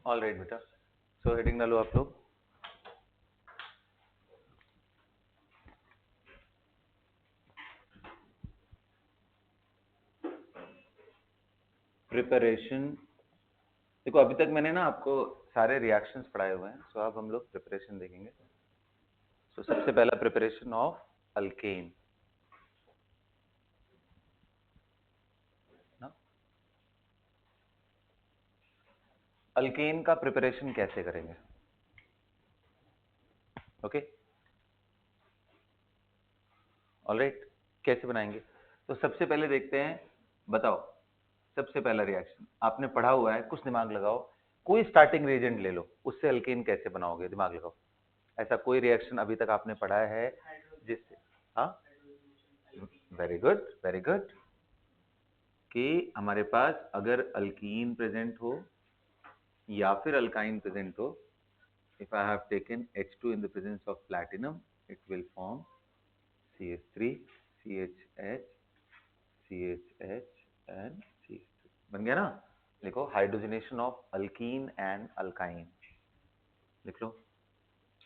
All right बेटा, so heading डालो आप लोग। प्रिपरेशन। देखो अभी तक मैंने ना आपको सारे रिएक्शंस पढ़ाए हुए हैं, सो अब हम लोग प्रिपरेशन देखेंगे। सो सबसे पहला प्रिपरेशन ऑफ अल्केन ना। अल्केन का प्रिपरेशन कैसे करेंगे? ओके, ऑलराइट, कैसे बनाएंगे? तो सबसे पहले देखते हैं, बताओ सबसे पहला रिएक्शन आपने पढ़ा हुआ है, कुछ दिमाग लगाओ, कोई स्टार्टिंग रिएजेंट ले लो, उससे अल्केन कैसे बनाओगे, दिमाग लगाओ। ऐसा कोई रिएक्शन अभी तक आपने पढ़ा है जिससे, हाँ, वेरी गुड वेरी गुड, कि हमारे पास अगर अल्कीन प्रेजेंट हो या फिर अल्काइन प्रेजेंट हो, if I have taken H2 in the presence of platinum, it will form CH3, CHH, CHH and CH3। बन गया ना? लिखो hydrogenation of alkyne and alkyne, लिख लो,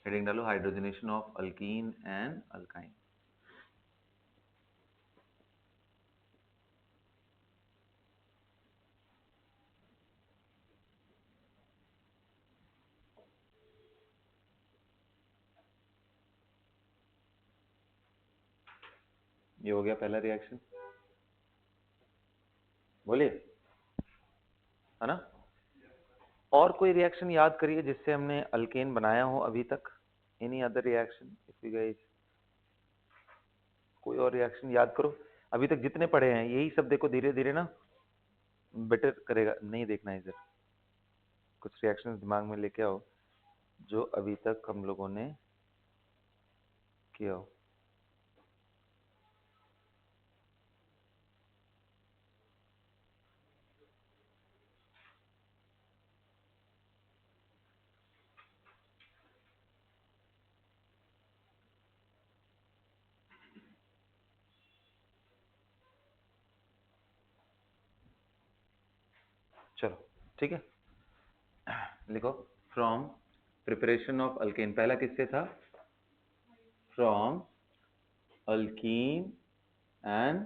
हेडिंग डालो hydrogenation of alkyne and alkyne. ये हो गया पहला रिएक्शन, बोलिए, है ना? और कोई रिएक्शन याद करिए जिससे हमने अल्केन बनाया हो अभी तक, any other reaction if you guys, कोई और रिएक्शन याद करो, अभी तक जितने पढ़े हैं यही सब देखो, धीरे धीरे ना बेटर करेगा। नहीं देखना है इधर, कुछ रिएक्शन दिमाग में लेके आओ जो अभी तक हम लोगों ने किया हो। चलो ठीक है, लिखो फ्रॉम प्रिपरेशन ऑफ अल्केन, पहला किससे था? फ्रॉम अल्कीन एंड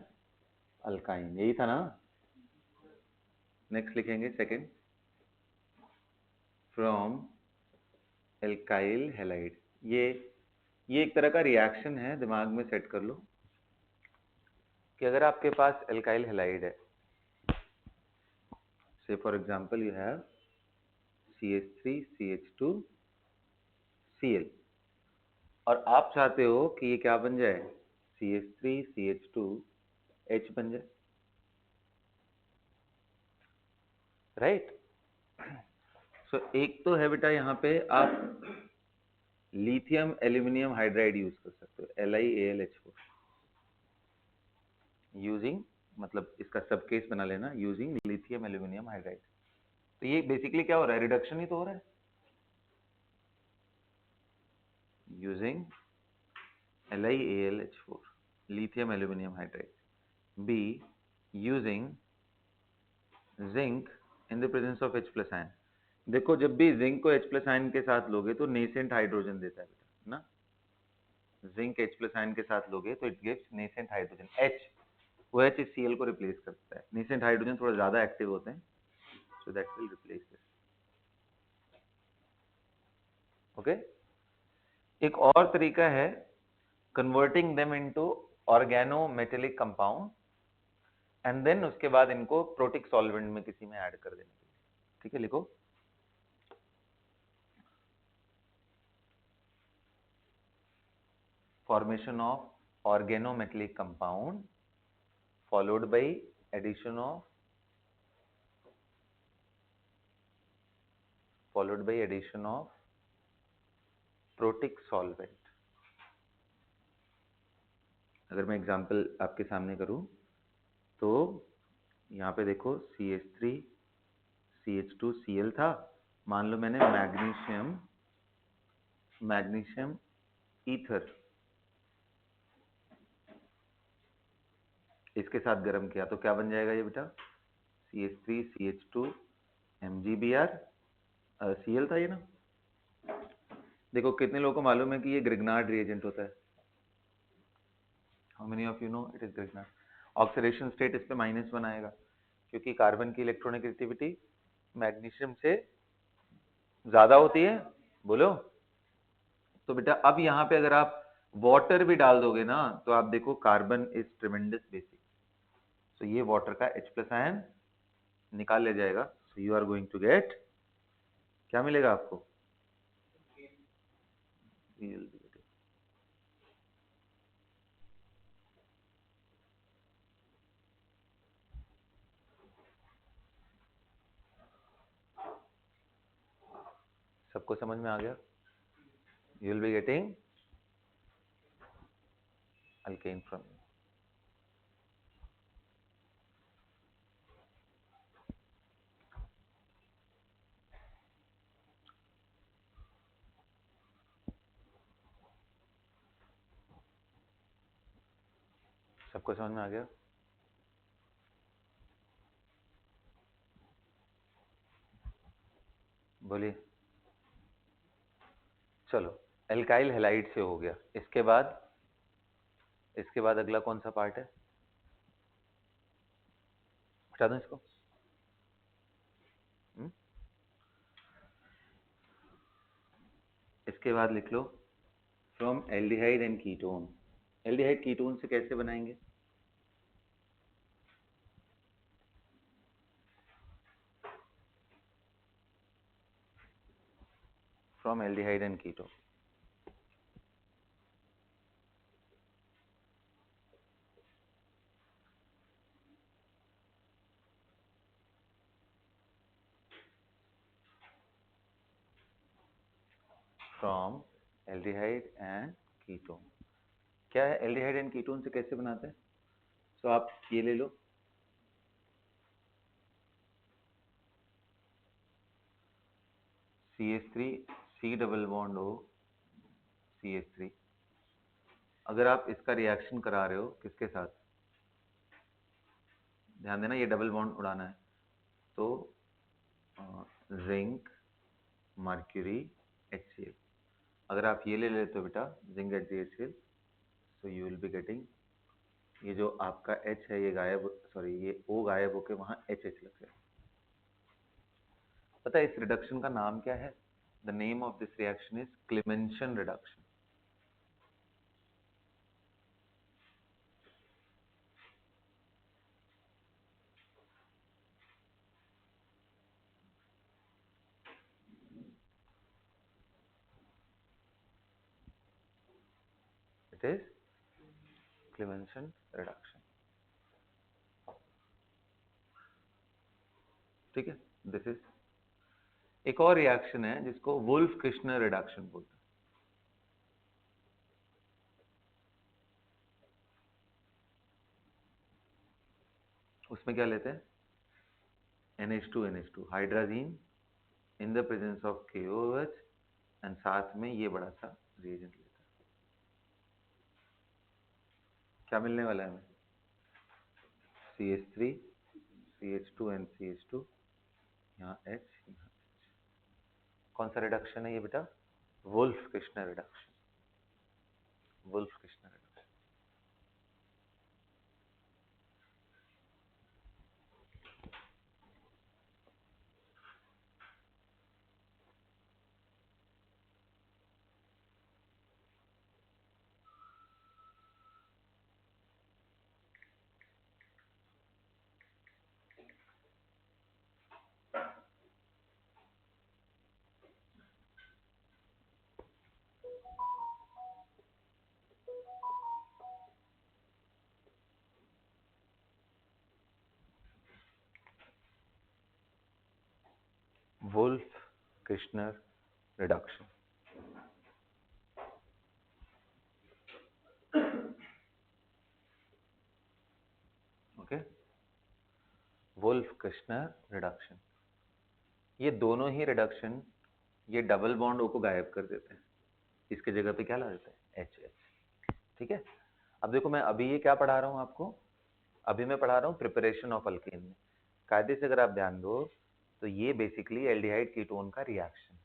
अल्काइन, यही था ना? नेक्स्ट लिखेंगे सेकंड, फ्रॉम एल्काइल हैलाइड। ये एक तरह का रिएक्शन है, दिमाग में सेट कर लो कि अगर आपके पास एल्काइल हैलाइड है, से for example you have CH3 CH2 Cl, और आप चाहते हो कि ये क्या बन जाए, CH3 CH2 H बन जाए, राइट? सो एक तो है बेटा यहाँ पे आप लिथियम एल्यूमिनियम हाइड्राइड यूज कर सकते हो, LiAlH4, यूजिंग, मतलब इसका सब केस बना लेना, यूजिंग लिथियम एल्यूमिनियम हाइड्राइड। तो ये बेसिकली क्या हो रहा है, रिडक्शन ही तो हो रहा है, using LiAlH4 lithium aluminium hydride. B, using zinc in the presence of H plus ion. देखो जब भी जिंक को H प्लस आयन के साथ लोगे तो नेसेंट हाइड्रोजन देता है बेटा ना, जिंक H प्लस आयन के साथ लोगे तो it gives nascent hydrogen H, वो H इस Cl को रिप्लेस करता है, नेसेंट हाइड्रोजन थोड़ा ज्यादा एक्टिव होते हैं, so that will replace this. Okay, एक और तरीका है converting them into organometallic compound and then उसके बाद इनको प्रोटिक सॉल्वेंट में किसी में ऐड कर देने के लिए, ठीक है? लिखो formation of organometallic compound followed by addition of protic solvent। अगर मैं एग्जांपल आपके सामने करूं तो यहाँ पे देखो CH3 CH2 Cl था, मान लो मैंने मैग्नीशियम ईथर इसके साथ गर्म किया तो क्या बन जाएगा ये बेटा, CH3 CH2 MgBr Cl था ये ना। देखो कितने लोगों को मालूम है कि ये ग्रिग्नार्ड रिएजेंट होता है? How many of you know it is Grignard? Oxidation state इस पे -1 आएगा क्योंकि कार्बन की इलेक्ट्रोनेगेटिविटी मैग्नीशियम से ज्यादा होती है। बोलो। तो बेटा अब यहाँ पे अगर आप वाटर भी डाल दोगे ना तो आप देखो कार्बन इज ट्रिमेंडस बेसिक, तो ये वाटर का H+ आयन निकाल ले जाएगा। So you are going to get, क्या मिलेगा आपको? सबको समझ में आ गया? You will be getting alkane from. सबको समझ में आ गया? बोलिए। चलो एल्काइल हैलाइड से हो गया। इसके बाद अगला कौन सा पार्ट है? बता दो इसको। हुँ? इसके बाद लिख लो from aldehyde and ketone. Aldehyde ketone से कैसे बनाएंगे? From aldehyde and ketone. From aldehyde and ketone. क्या है एल्डिहाइड एंड कीटोन से कैसे बनाते हैं? तो आप ये ले लो, CH3 C double bond O CH3। अगर आप इसका रिएक्शन करा रहे हो किसके साथ, ध्यान देना ये डबल बॉन्ड उड़ाना है, तो जिंक मर्क्यूरी HCl। अगर आप ये ले लेते हो बेटा जिंक HCl, तो यू विल बी गेटिंग, ये जो आपका H है ये गायब, सॉरी ये O गायब होके वहां HH लग जाए। पता है इस रिडक्शन का नाम क्या है? The name of this reaction is Clemmensen reduction. It is Clemmensen reduction. ठीक है, दिस इज। एक और रिएक्शन है जिसको वुल्फ किश्नर रिडक्शन बोलते हैं। उसमें क्या लेते हैं? NH2 hydrazine in the presence of KOH and साथ में ये बड़ा सा रिएजेंट लेते हैं। क्या मिलने वाला है हमें? CH3 CH2 एंड CH2, यहाँ H, यहाँ कौन सा रिडक्शन है ये बेटा? Wolff Kishner reduction. Wolff Kishner reduction. Wolff Kishner reduction. Okay, Wolff Kishner reduction. ये दोनों ही रिडक्शन ये डबल बॉन्ड O को गायब कर देते हैं, इसके जगह पे क्या ला देते हैं? HH। ठीक है, अब देखो मैं अभी ये क्या पढ़ा रहा हूँ आपको, अभी मैं पढ़ा रहा हूँ प्रिपरेशन ऑफ अल्केन में। कायदे से अगर आप ध्यान दो तो ये बेसिकली एल्डिहाइड कीटोन का रिएक्शन।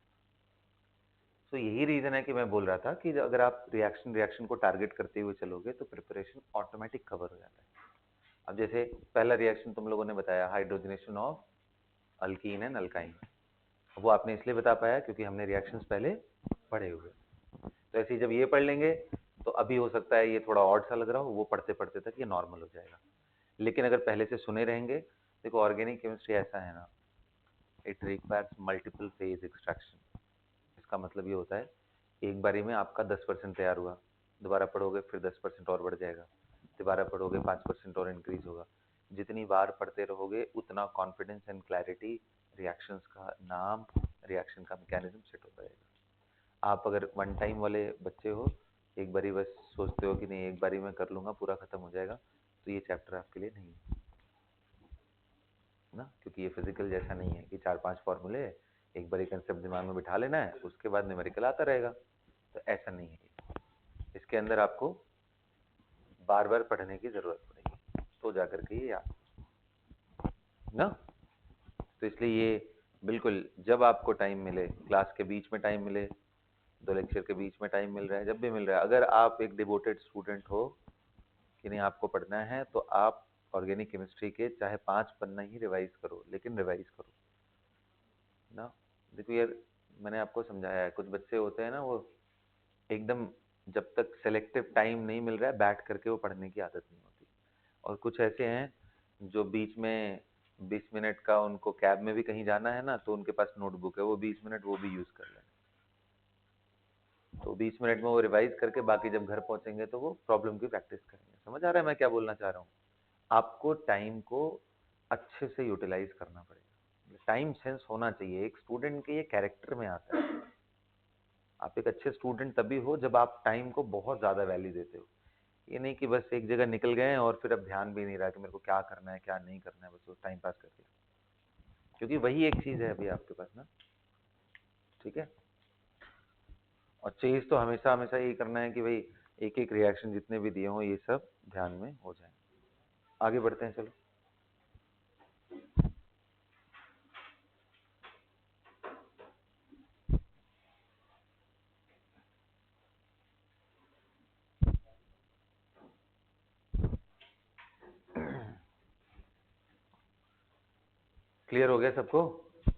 तो यही रीजन है कि मैं बोल रहा था कि अगर आप रिएक्शन को टारगेट करते हुए चलोगे तो प्रिपरेशन ऑटोमेटिक कवर हो जाता है। अब जैसे पहला रिएक्शन तुम लोगों ने बताया, hydrogenation of alkyne and alkyne, वो आपने इसलिए बता पाया क्योंकि हमने रिएक्शंस पहले पढ़े हुए। तो ऐसे ही जब ये पढ़ लेंगे तो अभी हो सकता है ये थोड़ा ऑड सा लग रहा हो, वो पढ़ते पढ़ते तक ये नॉर्मल हो जाएगा। लेकिन अगर पहले से सुने रहेंगे, देखो ऑर्गेनिक केमिस्ट्री ऐसा है ना, it requires multiple phase extraction. इसका मतलब ये होता है एक बारी में आपका 10% तैयार हुआ, दोबारा पढ़ोगे फिर 10% और बढ़ जाएगा, दोबारा पढ़ोगे 5% और इंक्रीज होगा। जितनी बार पढ़ते रहोगे उतना कॉन्फिडेंस एंड क्लैरिटी, रिएक्शंस का नाम, रिएक्शन का मैकेनिज्म सेट होता रहेगा। आप अगर वन टाइम वाले बच्चे हो, एक बारी बस सोचते हो कि नहीं एक बारी में कर लूंगा पूरा खत्म हो जाएगा, तो ये चैप्टर आपके लिए नहीं है ना, क्योंकि ये फिजिकल जैसा नहीं है कि 4-5 फॉर्मूले एक बार कंसेप्ट दिमाग में बिठा लेना है, उसके बाद न्यूमेरिकल आता रहेगा। तो ऐसा नहीं है, इसके अंदर आपको बार बार पढ़ने की जरूरत पड़ेगी तो जाकर के ये याद ना। तो इसलिए ये बिल्कुल जब आपको टाइम मिले, क्लास के बीच में टाइम मिले, 2 लेक्चर के बीच में टाइम मिल रहा है, जब भी मिल रहा है, अगर आप एक डिवोटेड स्टूडेंट हो कि नहीं आपको पढ़ना है, तो आप ऑर्गेनिक केमिस्ट्री के चाहे 5 पन्ना ही रिवाइज करो, लेकिन रिवाइज करो ना। देखो यार, मैंने आपको समझाया है, कुछ बच्चे होते हैं ना वो एकदम जब तक सेलेक्टिव टाइम नहीं मिल रहा है बैठ करके वो पढ़ने की आदत नहीं होती, और कुछ ऐसे हैं जो बीच में 20 मिनट का उनको कैब में भी कहीं जाना है ना, तो उनके पास नोटबुक है, वो 20 मिनट वो भी यूज कर लें, तो 20 मिनट में वो रिवाइज करके बाकी जब घर पहुंचेंगे तो वो प्रॉब्लम की प्रैक्टिस करेंगे। समझ आ रहा है मैं क्या बोलना चाह रहा हूँ? आपको टाइम को अच्छे से यूटिलाइज करना पड़ेगा, टाइम सेंस होना चाहिए, एक स्टूडेंट के ये कैरेक्टर में आता है। आप एक अच्छे स्टूडेंट तभी हो जब आप टाइम को बहुत ज्यादा वैल्यू देते हो, ये नहीं कि बस एक जगह निकल गए और फिर अब ध्यान भी नहीं रहा कि मेरे को क्या करना है क्या नहीं करना है, बस वो टाइम पास करके, क्योंकि वही एक चीज है अभी आपके पास ना। ठीक है, और चेज तो हमेशा हमेशा यही करना है कि भाई एक एक रिएक्शन जितने भी दिए हों ये सब ध्यान में हो जाए। आगे बढ़ते हैं, चलो। क्लियर हो गया सबको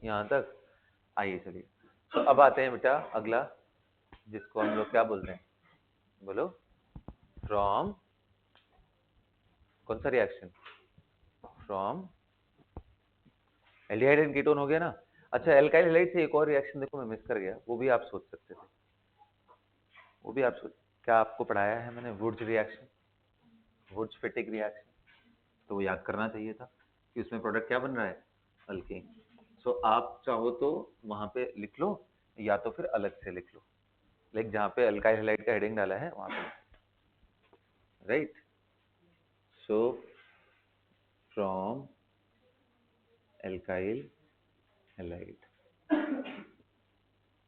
यहाँ तक? आइए चलिए, तो अब आते हैं बेटा अगला, जिसको हम लोग क्या बोलते हैं, बोलो। फ्रॉम कौन सा reaction? From aldehyde and ketone हो गया ना। अच्छा, एल्काइल हैलाइड से एक और रिएक्शन देखो मैं मिस कर गया, वो भी आप सोच सकते थे, वो भी आप सोच, क्या आपको पढ़ाया है मैंने? Wurtz reaction, Wurtz Fittig reaction, तो वो याद करना चाहिए था कि उसमें प्रोडक्ट क्या बन रहा है, अल्कीन। सो आप चाहो तो वहां पे लिख लो, या तो फिर अलग से लिख लो, लाइक जहाँ पे अल्काइल हैलाइड का हेडिंग डाला है वहां पे, right. So from alkyl halide,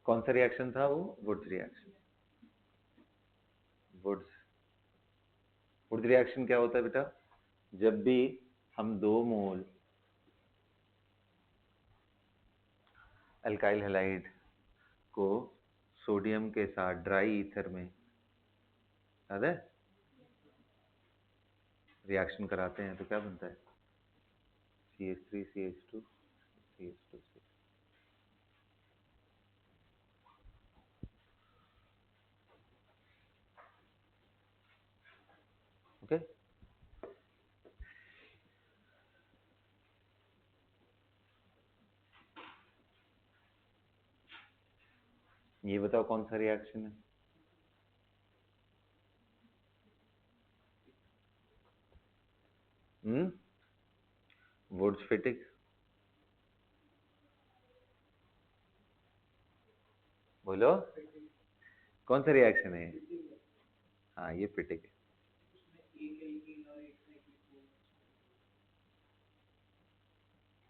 कौन सा रिएक्शन था वो? Wurtz reaction. Wurtz Wurtz reaction क्या होता है बेटा? जब भी हम 2 मोल अल्काइल हैलाइड को सोडियम के साथ ड्राई ईथर में, याद है, रिएक्शन कराते हैं तो क्या बनता है? CH3 CH2 CH2 okay. ये बताओ कौन सा रिएक्शन है? वुड्स फिटिक, बोलो कौन सा रिएक्शन है? हाँ ये फिटिक है।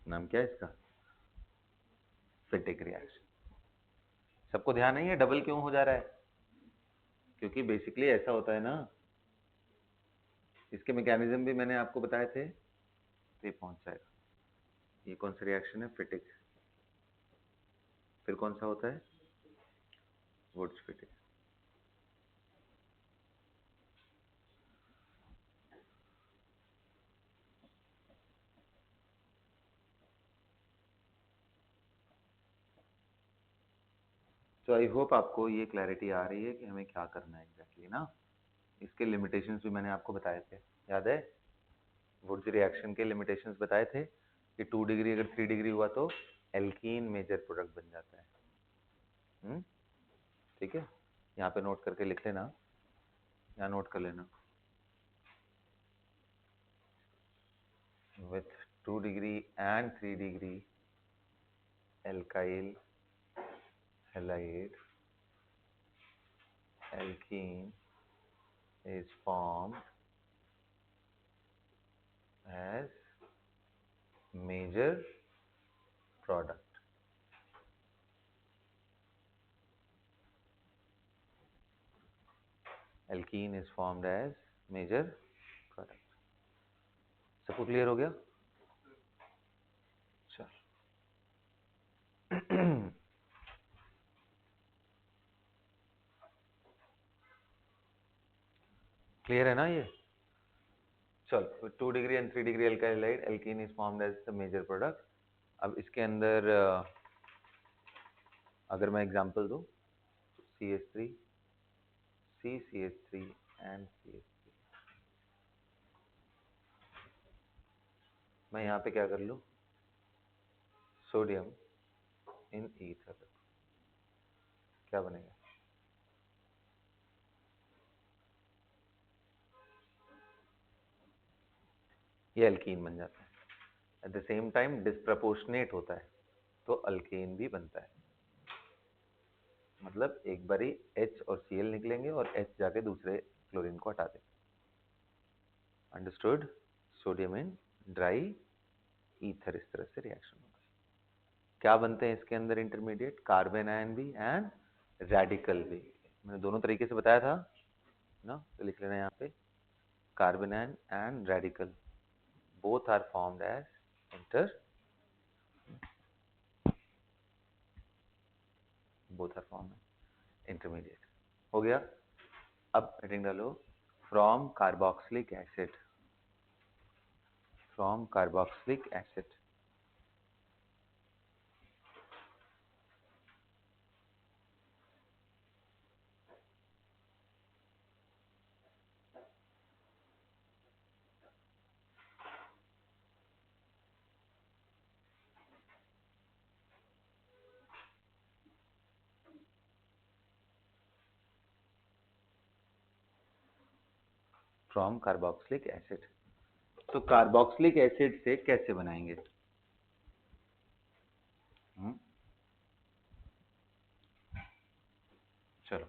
नाम क्या है इसका? फिटिक रिएक्शन। सबको ध्यान नहीं है डबल क्यों हो जा रहा है? क्योंकि बेसिकली ऐसा होता है ना, इसके मैकेनिज्म भी मैंने आपको बताए थे, तो ये पहुंच जाएगा। ये कौन सा रिएक्शन है? फिटिक। फिर कौन सा होता है? Wurtz Fittig. तो आई होप आपको ये क्लैरिटी आ रही है कि हमें क्या करना है एग्जैक्टली ना। इसके लिमिटेशंस भी मैंने आपको बताए थे, याद है? वुड्स रिएक्शन के लिमिटेशंस बताए थे कि 2 डिग्री अगर 3 डिग्री हुआ तो एल्कीन मेजर प्रोडक्ट बन जाता है। ठीक है, यहाँ पे नोट करके लिख लेना, यहाँ नोट कर लेना। With 2 degree and 3 degree alkyl halide alkene is formed as major product. Alkene is formed as major product. सबको क्लियर हो गया? चल क्लियर है ना ये? चलो 2 degree and 3 degree alkyl halide alkene is formed as the major product. अब इसके अंदर अगर मैं एग्जांपल दूं, CH3 CCH3 and CH3, मैं यहाँ पे क्या कर लूँ? सोडियम इन ईथर, क्या बनेगा? ये एल्कीन बन जाता है। At the same time disproportionate होता है तो अल्केन भी बनता है। मतलब एक बारी H और Cl निकलेंगे और H जाके दूसरे क्लोरीन को हटा देंगे। Understood? Sodium in dry ether, इस तरह से रिएक्शन होगा। क्या बनते हैं इसके अंदर इंटरमीडिएट? कार्बन आयन भी एंड रेडिकल भी। मैंने दोनों तरीके से बताया था ना, तो लिख लेना यहाँ पे, carbon ion and radical both are formed as intermediate। हो गया? अब हेडिंग डालो, from carboxylic acid, from carboxylic acid from carboxylic acid. तो कार्बोक्सिलिक एसिड से कैसे बनाएंगे? चलो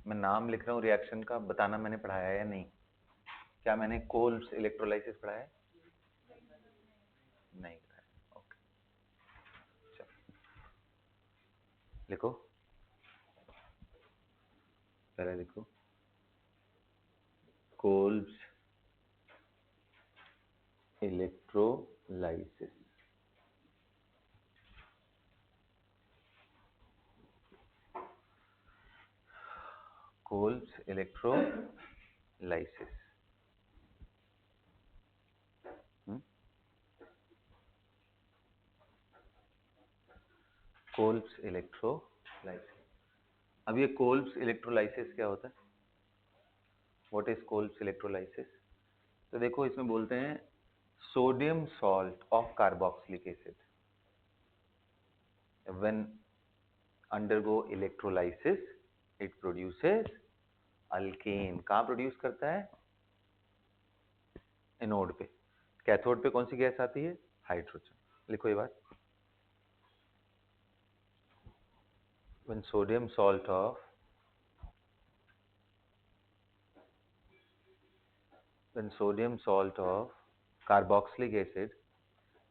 मैं नाम लिख रहा हूँ रिएक्शन का, बताना मैंने पढ़ाया है या नहीं। क्या मैंने कोल्स इलेक्ट्रोलाइसिस पढ़ाया है? नहीं पढ़ाया। ओके, चलो लिखो, पहले लिखो Kolbe's electrolysis. Kolbe's electrolysis. Kolbe's electrolysis. अब ये कोल्स इलेक्ट्रोलाइसिस क्या होता है? What is Kolbe's electrolysis? तो देखो इसमें बोलते हैं sodium salt of carboxylic acid when undergo electrolysis it produces alkane. कहाँ प्रोड्यूस करता है? एनोड पे। कैथोड पे कौन सी गैस आती है? हाइड्रोजन। लिखो ये बात, when sodium salt of carboxylic acid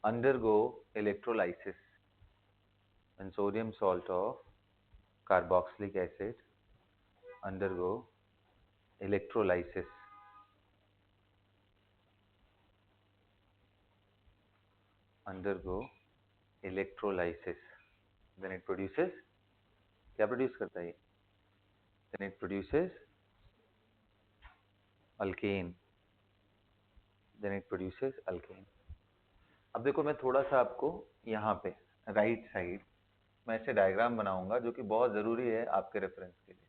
undergo electrolysis, when sodium salt of carboxylic acid undergo electrolysis, undergo electrolysis then it produces, क्या प्रोड्यूस करता है ये, then it produces alkane, then it produces alkane. अब देखो मैं थोड़ा सा आपको यहाँ पे राइट साइड मैं ऐसे डायग्राम बनाऊंगा जो कि बहुत जरूरी है आपके रेफरेंस के लिए।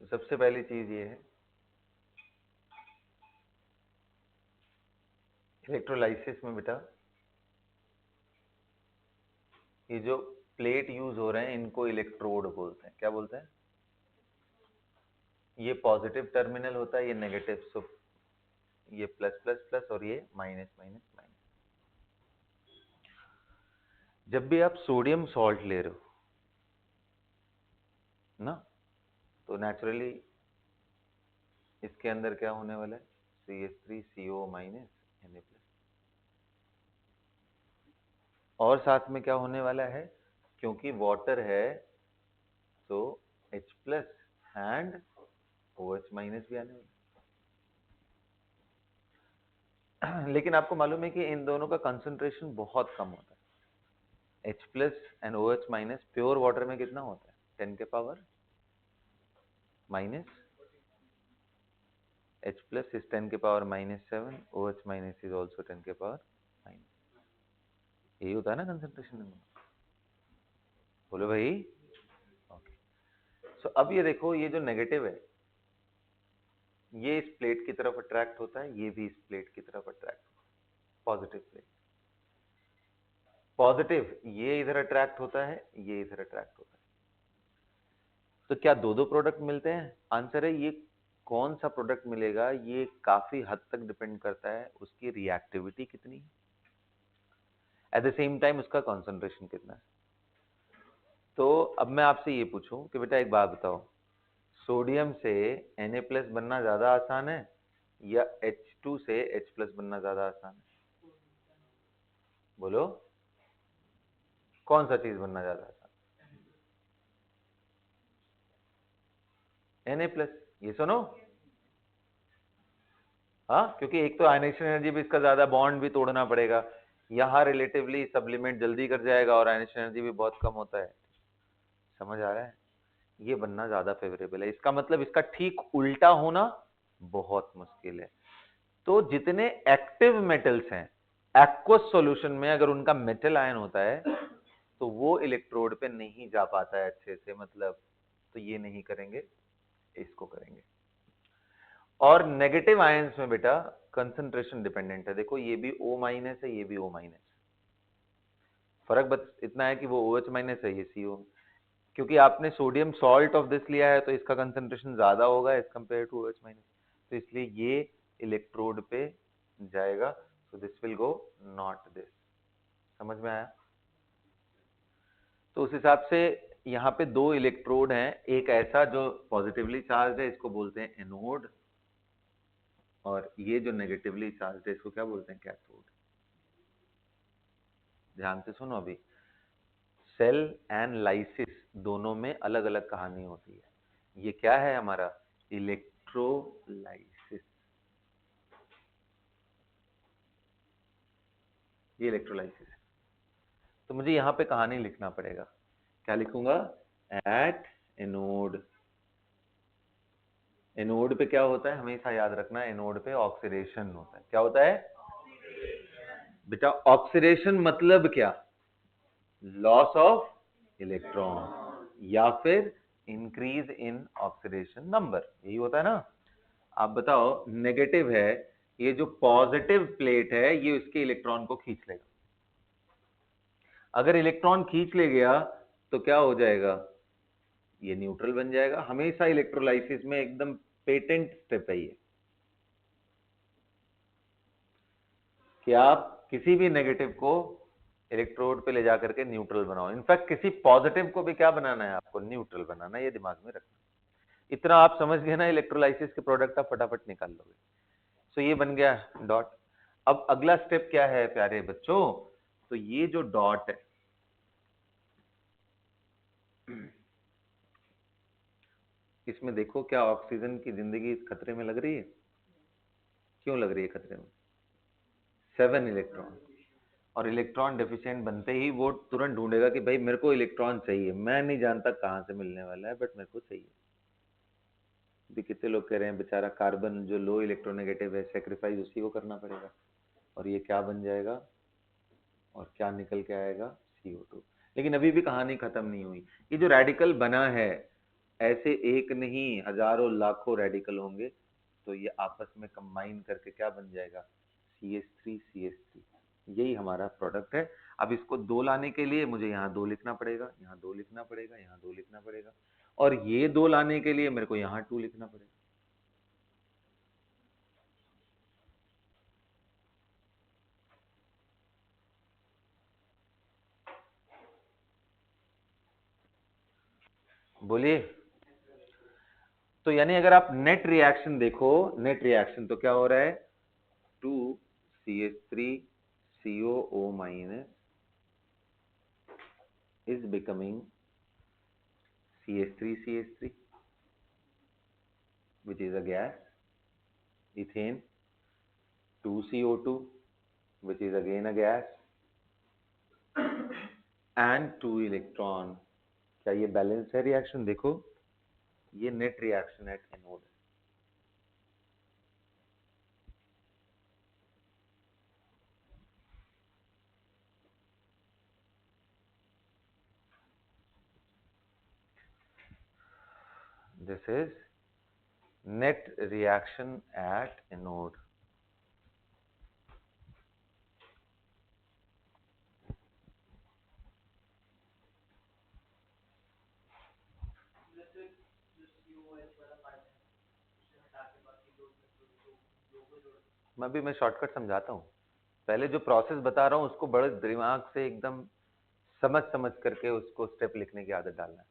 तो सबसे पहली चीज ये है इलेक्ट्रोलाइसिस में बेटा ये जो प्लेट यूज हो रहे हैं इनको इलेक्ट्रोड बोलते हैं। क्या बोलते हैं? ये पॉजिटिव टर्मिनल होता है, ये नेगेटिव, सो ये प्लस प्लस प्लस और ये माइनस माइनस माइनस। जब भी आप सोडियम सॉल्ट ले रहे हो ना, तो नेचुरली इसके अंदर क्या होने वाला है, CH3CO माइनस Na प्लस, और साथ में क्या होने वाला है, क्योंकि वाटर है तो H plus and OH minus भी आने वाला है। लेकिन आपको मालूम है कि इन दोनों का कंसंट्रेशन बहुत कम होता है। H plus and OH minus pure water में कितना होता है, 10 के power minus, H plus is 10 के power -7, OH minus is also 10 के पावर -, यही होता है ना कंसंट्रेशन में, बोलो भाई। ओके, सो अब ये देखो ये जो नेगेटिव है ये इस प्लेट की तरफ अट्रैक्ट होता है, ये भी इस प्लेट की तरफ अट्रैक्ट होता है, पॉजिटिव प्लेट। पॉजिटिव ये इधर अट्रैक्ट होता है, ये इधर अट्रैक्ट होता है। तो क्या दो दो प्रोडक्ट मिलते हैं? आंसर है ये कौन सा प्रोडक्ट मिलेगा ये काफी हद तक डिपेंड करता है उसकी रिएक्टिविटी कितनी है, एट द सेम टाइम उसका कॉन्सेंट्रेशन कितना है। तो अब मैं आपसे ये पूछूं कि बेटा एक बात बताओ, सोडियम से Na+ बनना ज्यादा आसान है या H2 से H+ बनना ज्यादा आसान है? बोलो कौन सा चीज बनना ज्यादा आसान? Na+, ये सुनो। हाँ, क्योंकि एक तो आयनेशन एनर्जी भी इसका ज्यादा, बॉन्ड भी तोड़ना पड़ेगा, यहाँ रिलेटिवली सब्लिमेट जल्दी कर जाएगा और आयनेशन एनर्जी भी बहुत कम होता है। समझ आ रहा है? ये बनना ज्यादा फेवरेबल है। इसका मतलब इसका ठीक उल्टा होना बहुत मुश्किल है। तो जितने एक्टिव मेटल्स हैं एक्वस सॉल्यूशन में, अगर उनका मेटल आयन होता है तो वो इलेक्ट्रोड पे नहीं जा पाता है अच्छे से, मतलब तो ये नहीं करेंगे, इसको करेंगे। और नेगेटिव आयंस में बेटा कंसंट्रेशन डिपेंडेंट है। देखो ये भी O- है, ये भी O-, फर्क बस इतना है कि वो OH- है, ये CO। क्योंकि आपने सोडियम सॉल्ट ऑफ दिस लिया है तो इसका कंसंट्रेशन ज्यादा होगा एज कंपेयर टू OH-, तो इसलिए ये इलेक्ट्रोड पे जाएगा, so this will go not this. समझ में आया? तो उस हिसाब से यहाँ पे दो इलेक्ट्रोड हैं, एक ऐसा जो पॉजिटिवली चार्ज है इसको बोलते हैं एनोड, और ये जो नेगेटिवली चार्ज है इसको क्या बोलते हैं, कैथोड। ध्यान से सुनो, अभी सेल एंड लाइसिस दोनों में अलग अलग कहानी होती है। ये क्या है हमारा, इलेक्ट्रोलाइसिस, ये इलेक्ट्रोलाइसिस है। तो मुझे यहाँ पे कहानी लिखना पड़ेगा, क्या लिखूंगा, एट एनोड। एनोड पे क्या होता है हमेशा याद रखना, एनोड पे ऑक्सीडेशन होता है। क्या होता है बेटा? ऑक्सीडेशन मतलब क्या, लॉस ऑफ इलेक्ट्रॉन या फिर इंक्रीज इन ऑक्सीडेशन नंबर, यही होता है ना। आप बताओ नेगेटिव है, ये जो पॉजिटिव प्लेट है ये उसके इलेक्ट्रॉन को खींच लेगा। अगर इलेक्ट्रॉन खींच ले गया तो क्या हो जाएगा, ये न्यूट्रल बन जाएगा। हमेशा इलेक्ट्रोलाइसिस में एकदम पेटेंट स्टेप है ये, कि आप किसी भी नेगेटिव को इलेक्ट्रोड पे ले जाकर के न्यूट्रल बनाओ। इनफैक्ट किसी पॉजिटिव को भी क्या बनाना है आपको, न्यूट्रल बनाना है, ये दिमाग में रखना। इतना आप समझ गए ना, इलेक्ट्रोलाइसिस के प्रोडक्ट आप फटाफट निकाल लोगे। सो ये बन गया डॉट। अब अगला स्टेप क्या है प्यारे बच्चों, तो ये जो डॉट है इसमें देखो क्या ऑक्सीजन की जिंदगी खतरे में लग रही है? क्यों लग रही है खतरे में? 7 इलेक्ट्रॉन। और इलेक्ट्रॉन डेफिशिएंट बनते ही वो तुरंत ढूंढेगा कि भाई मेरे को इलेक्ट्रॉन चाहिए, मैं नहीं जानता कहाँ से मिलने वाला है बट मेरे को चाहिए। भी कितने लोग कह रहे हैं बेचारा कार्बन जो लो इलेक्ट्रोनेगेटिव है, सेक्रीफाइस उसी को करना पड़ेगा, और ये क्या बन जाएगा और क्या निकल के आएगा? CO2। लेकिन अभी भी कहानी खत्म नहीं हुई। ये जो रेडिकल बना है, ऐसे एक नहीं हजारों लाखों रेडिकल होंगे, तो ये आपस में कंबाइन करके क्या बन जाएगा? CH3 यही हमारा प्रोडक्ट है। अब इसको दो लाने के लिए मुझे यहाँ दो लिखना पड़ेगा, यहाँ दो लिखना पड़ेगा, यहाँ दो लिखना पड़ेगा, और ये दो लाने के लिए मेरे को यहाँ 2 लिखना पड़ेगा। बोलिए। तो यानी अगर आप नेट रिएक्शन देखो, नेट रिएक्शन तो क्या हो रहा है? 2CH3COO minus is becoming CH3CH3, which is a gas. Ethane 2CO2, which is again a gas, and 2 electron. क्या ये बैलेंस है रिएक्शन? देखो ये नेट रिएक्शन एट एनोड है। This is net reaction at anode. मैं शॉर्टकट समझाता हूँ। पहले जो प्रोसेस बता रहा हूँ उसको बड़े दिमाग से एकदम समझ समझ करके उसको स्टेप लिखने की आदत डालना है।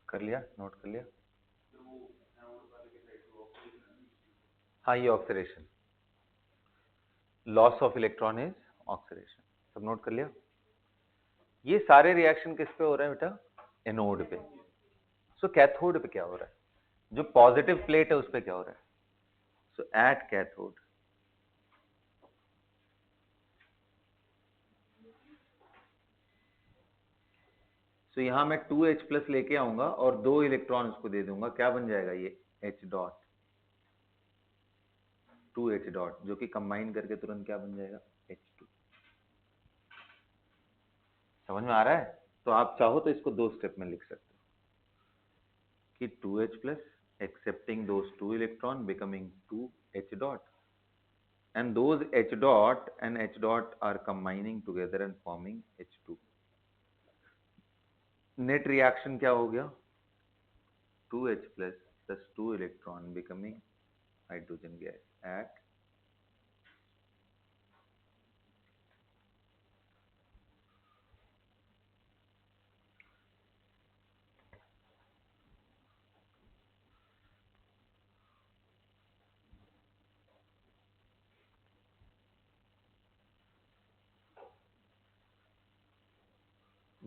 कर लिया? नोट कर लिया? हाँ, ये oxidation, loss of electron is oxidation. सब नोट कर लिया? ये सारे रिएक्शन किस पे हो रहे हैं बेटा? एनोड पे। सो कैथोड पे क्या हो रहा है? जो पॉजिटिव प्लेट है उस पे क्या हो रहा है? सो एट कैथोड, सो यहां मैं 2H प्लस लेके आऊंगा और 2 इलेक्ट्रॉन उसको दे दूंगा। क्या बन जाएगा ये? H डॉट, 2H डॉट, जो कि कंबाइन करके तुरंत क्या बन जाएगा? H2। समझ में आ रहा है? तो आप चाहो तो इसको दो स्टेप में लिख सकते हो कि 2H plus accepting those 2 electron becoming 2H dot, and those H dot and H dot are combining together and forming H2। Net reaction क्या हो गया? 2H plus 2 electron becoming hydrogen gas at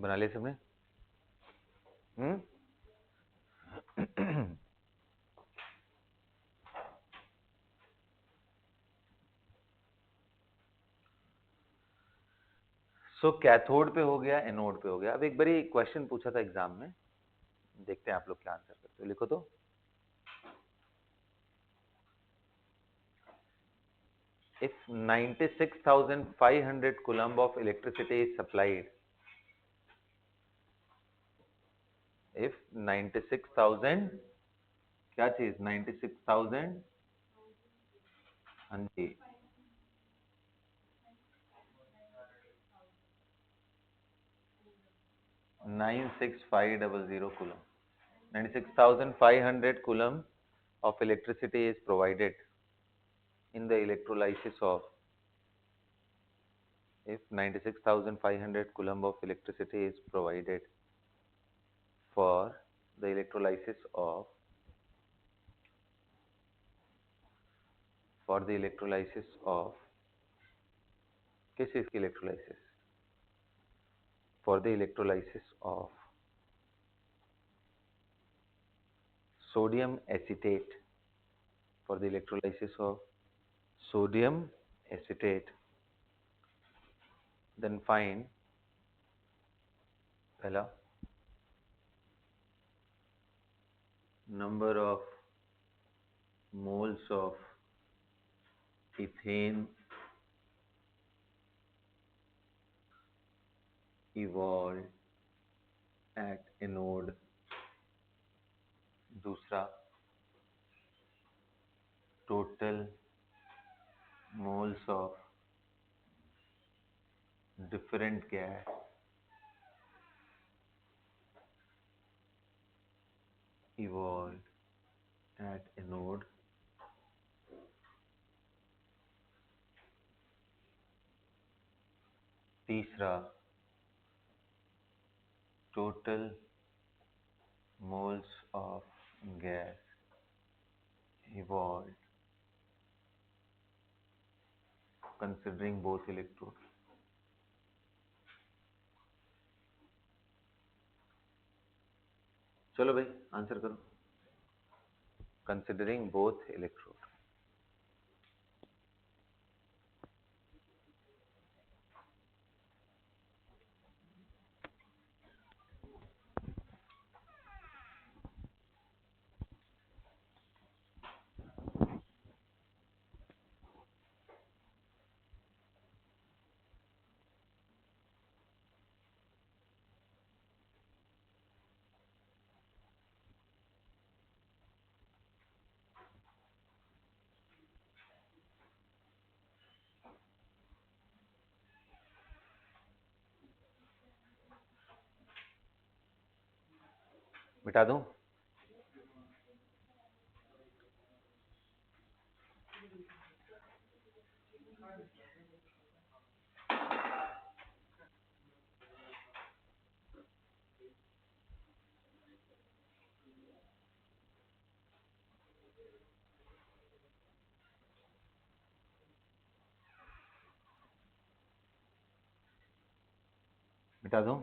बना लिया सबने? सो कैथोड पे हो गया, anode पे हो गया। अब एक बारी क्वेश्चन पूछा था एग्जाम में, देखते हैं आप लोग क्या आंसर करते हो। लिखो तो, if 96,500 coulomb of electricity is supplied, if 96,000 क्या चीज 96,000, हाँ जी 96500 coulomb, 96,500 coulomb of electricity is provided in the electrolysis of, if 96,500 coulomb of electricity is provided for the electrolysis of, for the electrolysis of, किस चीज की electrolysis, for the electrolysis of sodium acetate, for the electrolysis of sodium acetate, then find पहला number of moles of ethane evolved at anode, दूसरा total moles of different gas evolved at anode, तीसरा total moles of gas evolved considering both electrodes। चलो भाई answer करो, considering both electrode. मिटा दूं? मिटा दूं?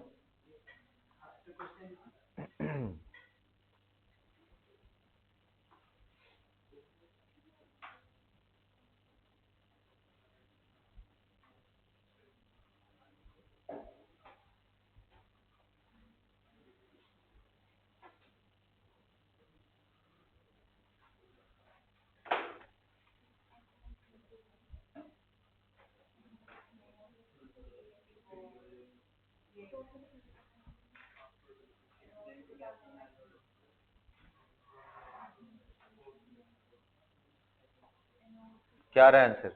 क्या आ रहा है आंसर?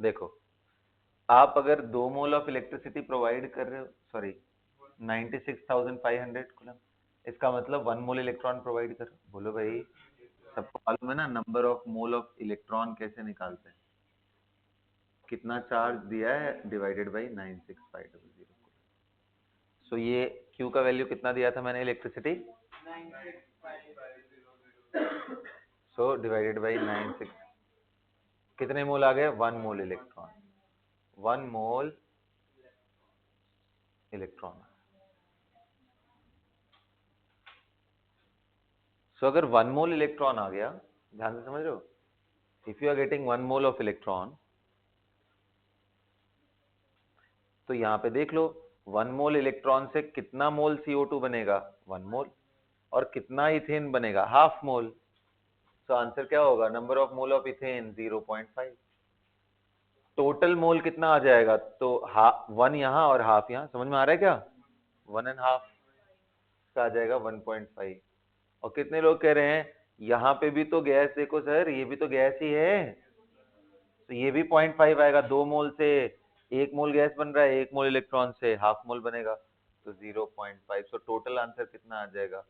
देखो, आप अगर 2 मोल ऑफ इलेक्ट्रिसिटी प्रोवाइड कर रहे हो, सॉरी 96,500 कूलम, इसका मतलब 1 मोल इलेक्ट्रॉन प्रोवाइड कर। बोलो भाई, सबको मालूम है ना number of mole of electron कैसे निकालते हैं? कितना चार्ज दिया है डिवाइडेड बाई 96500। सो ये Q का वैल्यू कितना दिया था मैंने इलेक्ट्रिसिटी, सो डिवाइडेड बाई 96, कितने मोल आ गए? 1 मोल इलेक्ट्रॉन। 1 मोल इलेक्ट्रॉन। सो अगर 1 मोल इलेक्ट्रॉन आ गया, ध्यान से समझ रहे हो, if you are getting 1 mole of electron, तो यहां पे देख लो 1 मोल इलेक्ट्रॉन से कितना मोल CO2 बनेगा, 1 मोल, और कितना इथेन बनेगा, हाफ मोल। तो आंसर क्या होगा, number of mole of ethane 0.5। Total mole कितना आ जाएगा, तो 1 यहाँ और हाफ यहाँ, समझ में आ रहा है क्या, 1.5 का आ जाएगा 1.5। और कितने लोग कह रहे हैं यहाँ पे भी तो गैस, देखो सर ये भी तो गैस ही है, तो ये भी 0.5 आएगा, 2 मोल से 1 मोल गैस बन रहा है, 1 मोल इलेक्ट्रॉन से हाफ मोल बनेगा, तो 0.5। तो टोटल आंसर कितना आ जाएगा,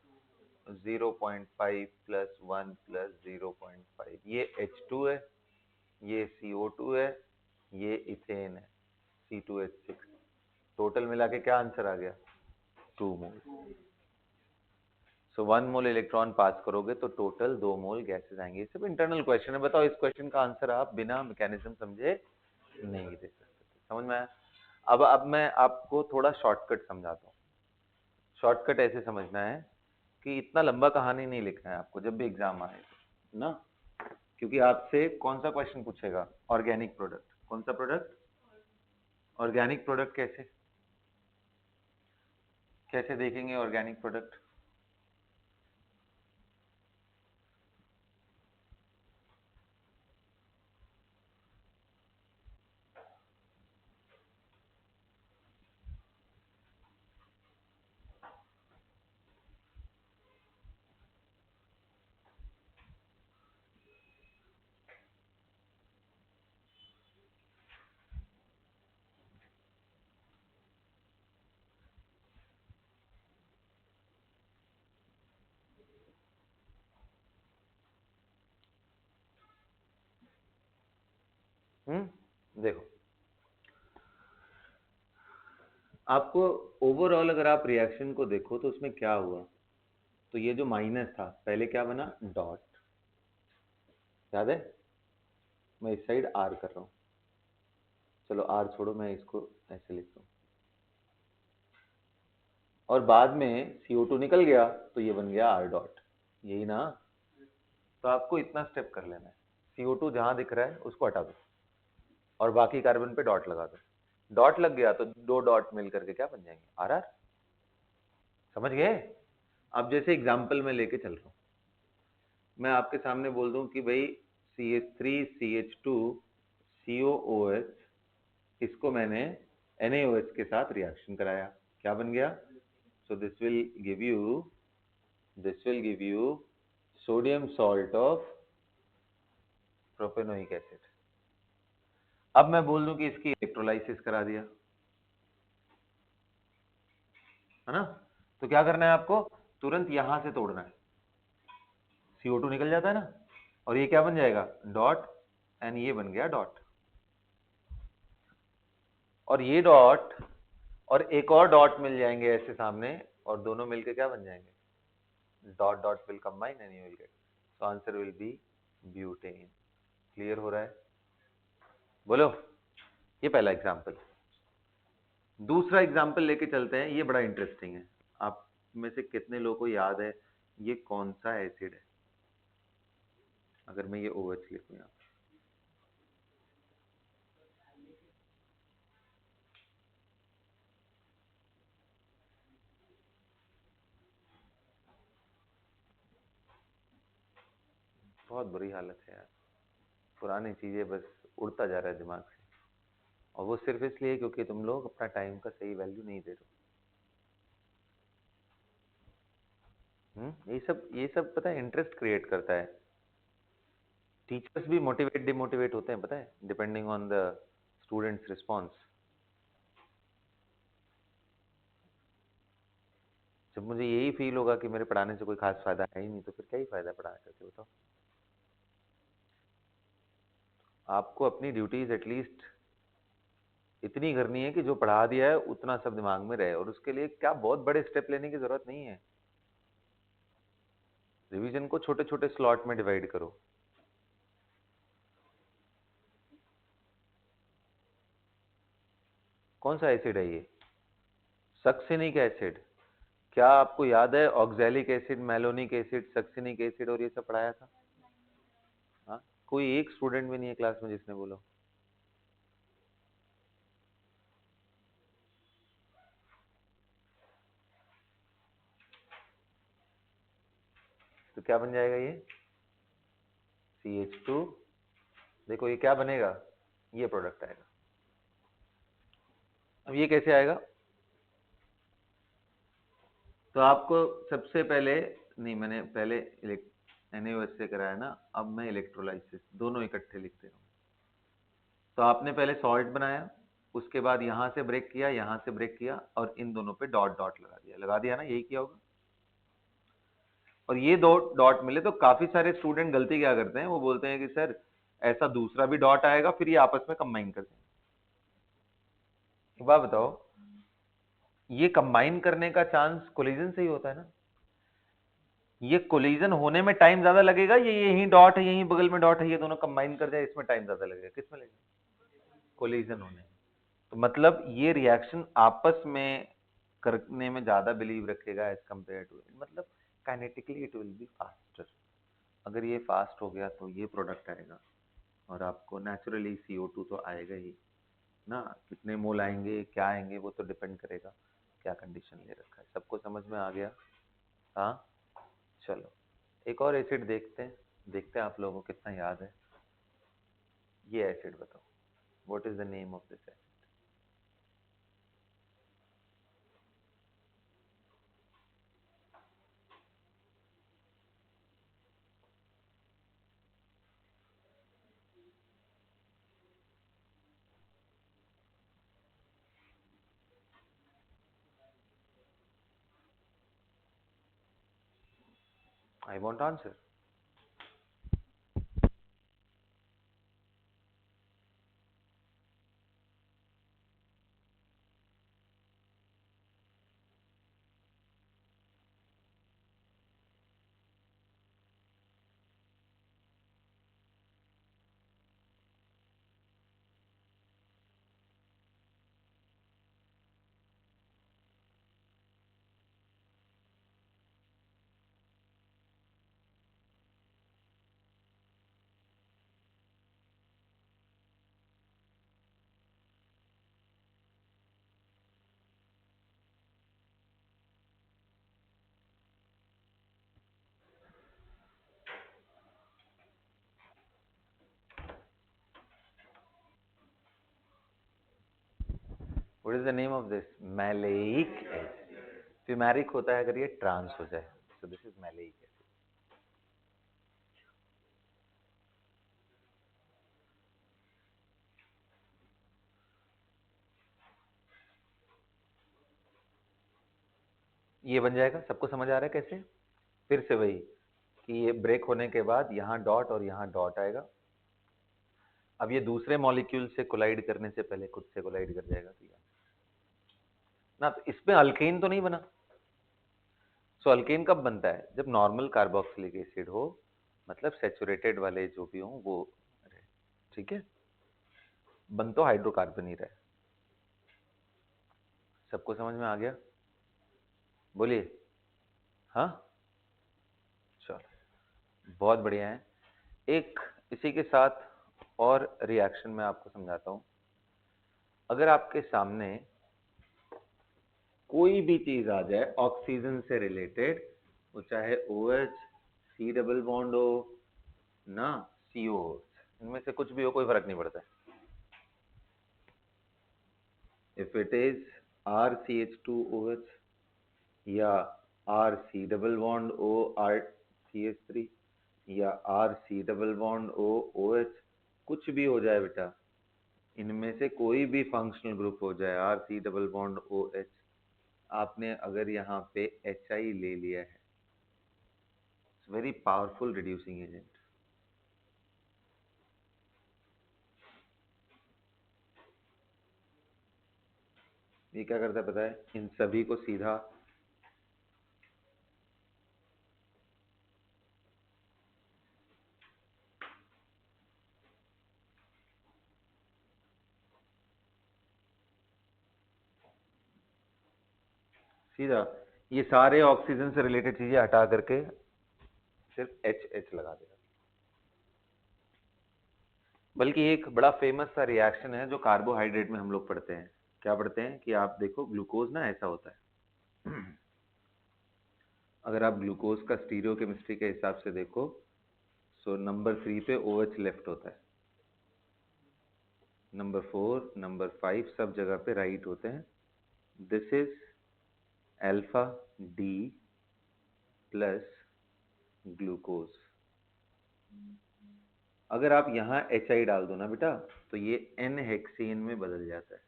0.5 प्लस 1 प्लस 0.5। ये H2 है, ये CO2 है, ये इथेन है C2H6। टोटल मिला के क्या आंसर आ गया, 2 मोल। सो 1 मोल इलेक्ट्रॉन पास करोगे तो टोटल 2 मोल गैसेस आएंगे। सिर्फ इंटरनल क्वेश्चन है, बताओ इस क्वेश्चन का आंसर आप बिना मैकेनिज्म समझे नहीं दे सकते। समझ में आया? अब मैं आपको थोड़ा शॉर्टकट समझाता हूँ। शॉर्टकट ऐसे समझना है कि इतना लंबा कहानी नहीं लिखना है आपको जब भी एग्जाम आए ना, क्योंकि आपसे कौन सा क्वेश्चन पूछेगा, ऑर्गेनिक प्रोडक्ट। कौन सा प्रोडक्ट, ऑर्गेनिक प्रोडक्ट। कैसे कैसे देखेंगे ऑर्गेनिक प्रोडक्ट, देखो आपको ओवरऑल अगर आप रिएक्शन को देखो तो उसमें क्या हुआ, तो ये जो माइनस था पहले क्या बना, डॉट, याद है, मैं इस साइड आर कर रहा हूं, चलो आर छोड़ो, मैं इसको ऐसे लिखता हूं, और बाद में CO2 निकल गया तो ये बन गया आर डॉट, यही ना। तो आपको इतना स्टेप कर लेना है, CO2 जहां दिख रहा है उसको हटा दो और बाकी कार्बन पे डॉट लगा दो, डॉट लग गया तो 2 डॉट मिल करके क्या बन जाएंगे, आर आर। समझ गए? अब जैसे एग्जाम्पल में लेके चल रहा हूं, मैं आपके सामने बोल दूं कि भाई CH3CH2 COOH, इसको मैंने NaOH के साथ रिएक्शन कराया, क्या बन गया, so this will give you sodium salt of propanoic acid. अब मैं बोल दूं कि इसकी इलेक्ट्रोलाइसिस करा दिया, है ना, तो क्या करना है आपको, तुरंत यहां से तोड़ना है, CO2 निकल जाता है ना, और ये क्या बन जाएगा, डॉट, एंड ये बन गया डॉट, और ये डॉट और एक और डॉट मिल जाएंगे ऐसे सामने, और दोनों मिलके क्या बन जाएंगे, dot dot will combine and you will get, so answer will be butane. Clear हो रहा है? बोलो। ये पहला एग्जांपल। दूसरा एग्जांपल लेके चलते हैं, ये बड़ा इंटरेस्टिंग है। आप में से कितने लोगों को याद है ये कौन सा एसिड है, अगर मैं ये OH लिखूं यहाँ, बहुत बुरी हालत है यार, पुरानी चीजें बस उड़ता जा रहा है दिमाग से, और वो सिर्फ इसलिए क्योंकि तुम लोग अपना टाइम का सही वैल्यू नहीं दे रहे हो। ये सब पता है इंटरेस्ट क्रिएट करता है। टीचर्स भी मोटिवेट डिमोटिवेट होते हैं, पता है, depending on the students response. जब मुझे यही फील होगा कि मेरे पढ़ाने से कोई खास फायदा है ही नहीं, तो फिर क्या ही फायदा पढ़ाने करके, बताओ। आपको अपनी ड्यूटीज एटलीस्ट इतनी करनी है कि जो पढ़ा दिया है उतना सब दिमाग में रहे, और उसके लिए क्या बहुत बड़े स्टेप लेने की जरूरत नहीं है। रिवीजन को छोटे छोटे स्लॉट में डिवाइड करो। कौन सा एसिड है ये, सक्सिनिक एसिड, क्या आपको याद है oxalic acid, malonic acid, succinic acid और ये सब पढ़ाया था? हाँ, कोई एक स्टूडेंट भी नहीं है क्लास में जिसने बोला। तो क्या बन जाएगा ये CH2। देखो ये क्या बनेगा, ये प्रोडक्ट आएगा। अब ये कैसे आएगा, तो आपको सबसे पहले, नहीं मैंने पहले NaOH से कराया ना, अब मैं इलेक्ट्रोलाइसिस दोनों इकट्ठे लिखते हूँ। तो आपने पहले सॉल्ट बनाया, उसके बाद यहां से ब्रेक किया, यहां से ब्रेक किया, और इन दोनों पे डॉट डॉट लगा दिया ना, यही किया होगा। और ये दो डॉट मिले तो काफी सारे स्टूडेंट गलती क्या करते हैं, वो बोलते हैं कि सर ऐसा दूसरा भी डॉट आएगा, फिर ये आपस में कंबाइन कर देंगे। एक बात बताओ, ये कंबाइन करने का चांस कोलिजन से ही होता है ना। ये कोलिजन होने में टाइम ज्यादा लगेगा, ये यही डॉट है, यही बगल में डॉट है, ये दोनों कंबाइन कर जाए, इसमें टाइम ज्यादा लगेगा, किसमें लगेगा, कोलिजन होने में। तो मतलब ये रिएक्शन आपस में करने में ज्यादा बिलीव रखेगा एज कंपेयर टू, मतलब kinetically it will be faster. अगर ये फास्ट हो गया तो ये प्रोडक्ट आएगा, और आपको नेचुरली CO2 तो आएगा ही ना। कितने मोल आएंगे, क्या आएंगे, वो तो डिपेंड करेगा क्या कंडीशन ले रखा है। सबको समझ में आ गया? हाँ, चलो एक और एसिड देखते हैं आप लोगों को कितना याद है। ये एसिड बताओ, what is the name of this acid? I want answer. What is the name of this? Maleic acid. Fumaric होता है अगर ये ट्रांस हो जाए, so this is maleic acid. ये बन जाएगा, सबको समझ आ रहा है कैसे? फिर से वही कि ये ब्रेक होने के बाद यहाँ डॉट और यहाँ डॉट आएगा। अब ये दूसरे मॉलिक्यूल से कोलाइड करने से पहले खुद से कोलाइड कर जाएगा, तो ना, तो इसमें अल्केन तो नहीं बना। सो अल्केन कब बनता है? जब नॉर्मल कार्बोक्सिलिक एसिड हो, मतलब सैचुरेटेड वाले जो भी हो वो रहे। ठीक है, बन तो हाइड्रोकार्बन ही रहे। सबको समझ में आ गया? बोलिए। हाँ, चलो बहुत बढ़िया है। एक इसी के साथ और रिएक्शन में आपको समझाता हूं। अगर आपके सामने कोई भी चीज आ जाए ऑक्सीजन से रिलेटेड, वो चाहे OH, C डबल बॉन्ड हो ना, CO, इनमें से कुछ भी हो, कोई फर्क नहीं पड़ता। इफ इट इज RCH2OH या RC double bond O RCH3 या RC double bond O OH, कुछ भी हो जाए बेटा, इनमें से कोई भी फंक्शनल ग्रुप हो जाए RC डबल बॉन्ड OH, आपने अगर यहाँ पे HI ले लिया है, वेरी पावरफुल रिड्यूसिंग एजेंट। ये क्या करता है पता है? इन सभी को सीधा सीधा ये सारे ऑक्सीजन से रिलेटेड चीजें हटा करके सिर्फ एच एच लगा देगा। बल्कि एक बड़ा फेमस सा रिएक्शन है जो कार्बोहाइड्रेट में हम लोग पढ़ते हैं। क्या पढ़ते हैं कि आप देखो ग्लूकोज ना ऐसा होता है। अगर आप ग्लूकोज का स्टीरियोकेमिस्ट्री के हिसाब से देखो, सो नंबर 3 पे OH लेफ्ट होता है, नंबर 4 नंबर 5 सब जगह पे राइट होते हैं। This is alpha D plus glucose. अगर आप यहाँ HI डाल दो ना बेटा, तो ये N हेक्सेन में बदल जाता है।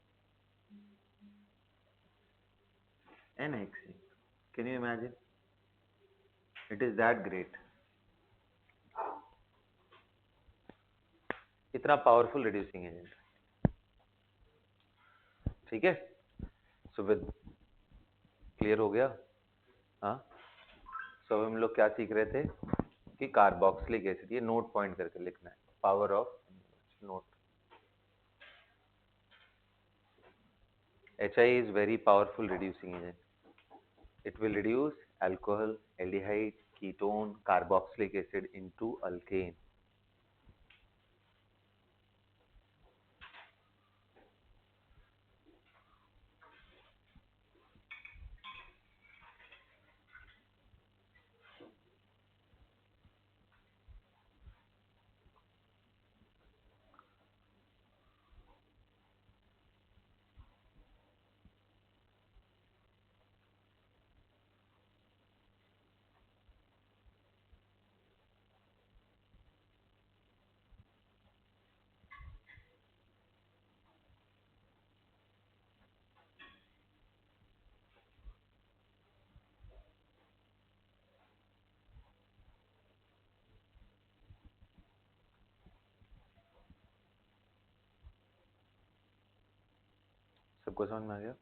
N hexane, can you imagine? It is that great. इतना पावरफुल रिड्यूसिंग एजेंट। ठीक है, सो विद क्लियर हो गया। हाँ, सो हम लोग क्या सीख रहे थे कि कार्बोक्सिलिक एसिड, ये नोट पॉइंट करके लिखना है, power of note. HI is very powerful reducing agent. It will reduce alcohol, aldehyde, ketone, carboxylic acid into alkane. सबको समझ में आ गया?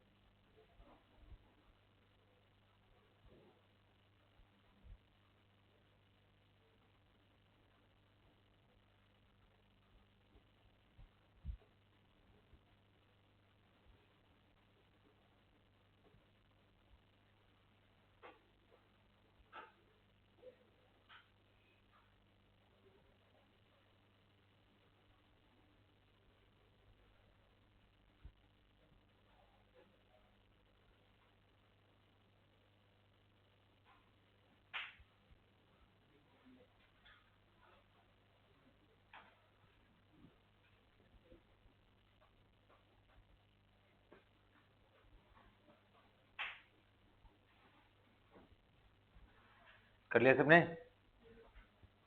कर लिया सबने?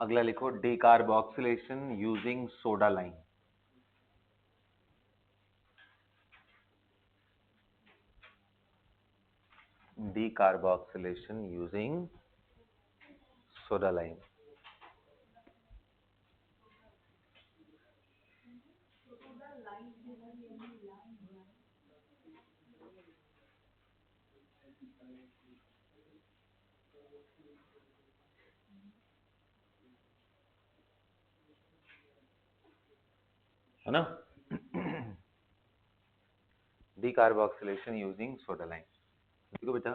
अगला लिखो, decarboxylation using soda lime. Decarboxylation using soda lime. है ना? Decarboxylation using soda lime. देखो बेटा,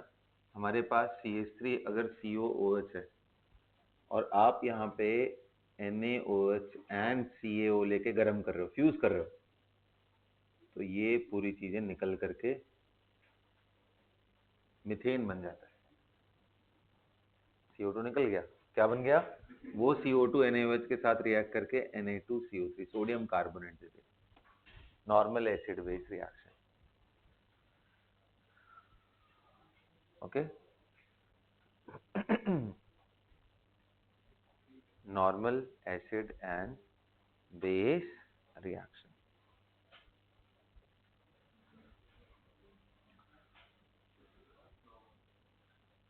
हमारे पास CH3 अगर COOH है और आप यहाँ पे NaOH एंड CaO लेके गर्म कर रहे हो, फ्यूज कर रहे हो, तो ये पूरी चीजें निकल करके मीथेन बन जाता है। CO2 निकल गया, क्या बन गया? वो CO2 NaOH के साथ रिएक्ट करके Na2CO3 sodium carbonate they they. Normal acid base reaction. Okay, normal acid and base reaction.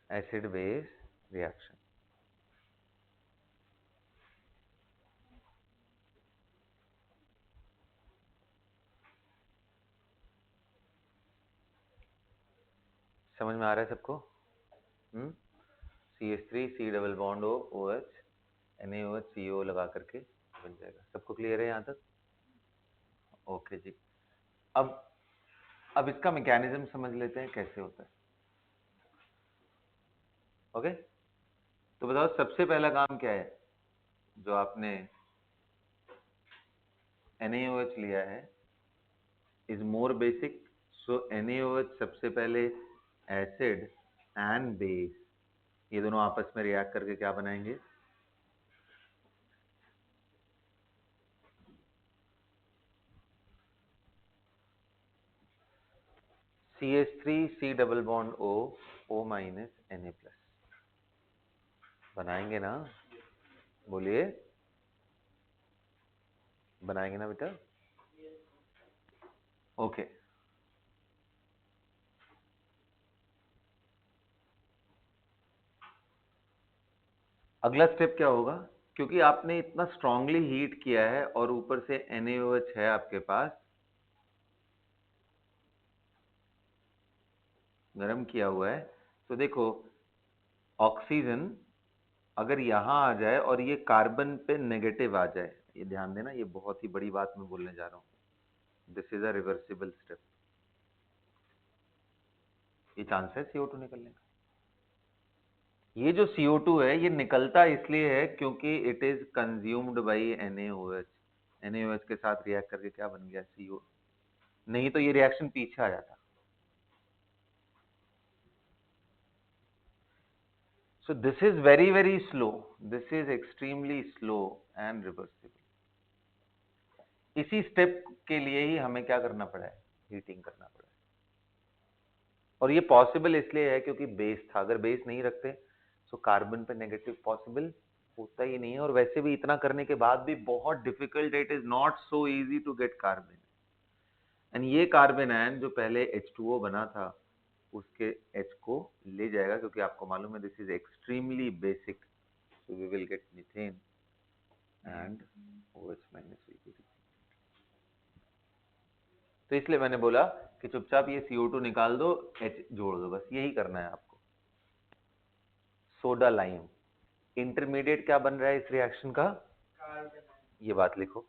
Acid base reaction. समझ में आ रहा है सबको? CH3 C double bond OH NaOH CO लगा करके बन जाएगा। सबको क्लियर है यहाँ तक? ओके जी। अब इसका मैकेनिज्म समझ लेते हैं कैसे होता है। ओके, तो बताओ सबसे पहला काम क्या है जो आपने NaOH लिया है, is more basic, so NaOH सबसे पहले एसिड एंड बेस, ये दोनों आपस में रिएक्ट करके क्या बनाएंगे? CH3 C double bond O, O minus Na plus बनाएंगे ना? बोलिए, बनाएंगे ना बेटा? ओके, अगला स्टेप क्या होगा? क्योंकि आपने इतना स्ट्रांगली हीट किया है और ऊपर से NaOH है आपके पास, गर्म किया हुआ है, तो देखो ऑक्सीजन अगर यहां आ जाए और ये कार्बन पे नेगेटिव आ जाए, ये ध्यान देना, ये बहुत ही बड़ी बात मैं बोलने जा रहा हूं, this is a reversible step, ये चांस है CO2 निकलने का। ये जो CO2 है ये निकलता इसलिए है क्योंकि it is consumed by NaOH, NaOH के साथ रिएक्ट करके क्या बन गया? CO, नहीं तो ये रिएक्शन पीछे आ जाता। So this is very very slow, this is extremely slow and reversible। इसी स्टेप के लिए ही हमें क्या करना पड़ा है? हीटिंग करना पड़ा है। और ये पॉसिबल इसलिए है क्योंकि बेस था, अगर बेस नहीं रखते तो कार्बन पे नेगेटिव पॉसिबल होता ही नहीं है, और वैसे भी इतना करने के बाद भी बहुत difficult, it is not so easy to get carbon. And ये कार्बन आयन जो पहले H2O बना था उसके H को ले जाएगा, क्योंकि आपको मालूम है this is extremely basic, so we will get methane and OH minus will be. तो इसलिए मैंने बोला कि चुपचाप ये CO2 निकाल दो, H जोड़ दो, बस यही करना है आपको। सोडा लाइम इंटरमीडिएट क्या बन रहा है इस रिएक्शन का? ये बात लिखो,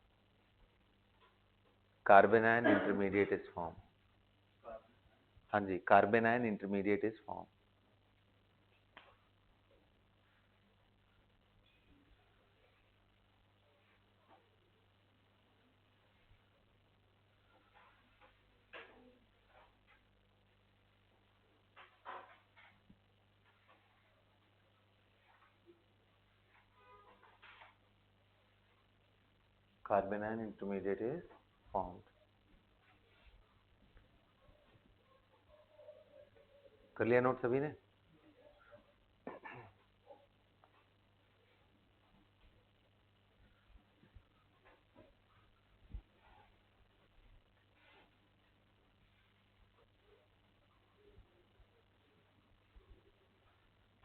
carbon ion intermediate is form. हाँ जी, carbon ion intermediate is form. Carbon ion intermediate is formed. कर लिया नोट सभी ने?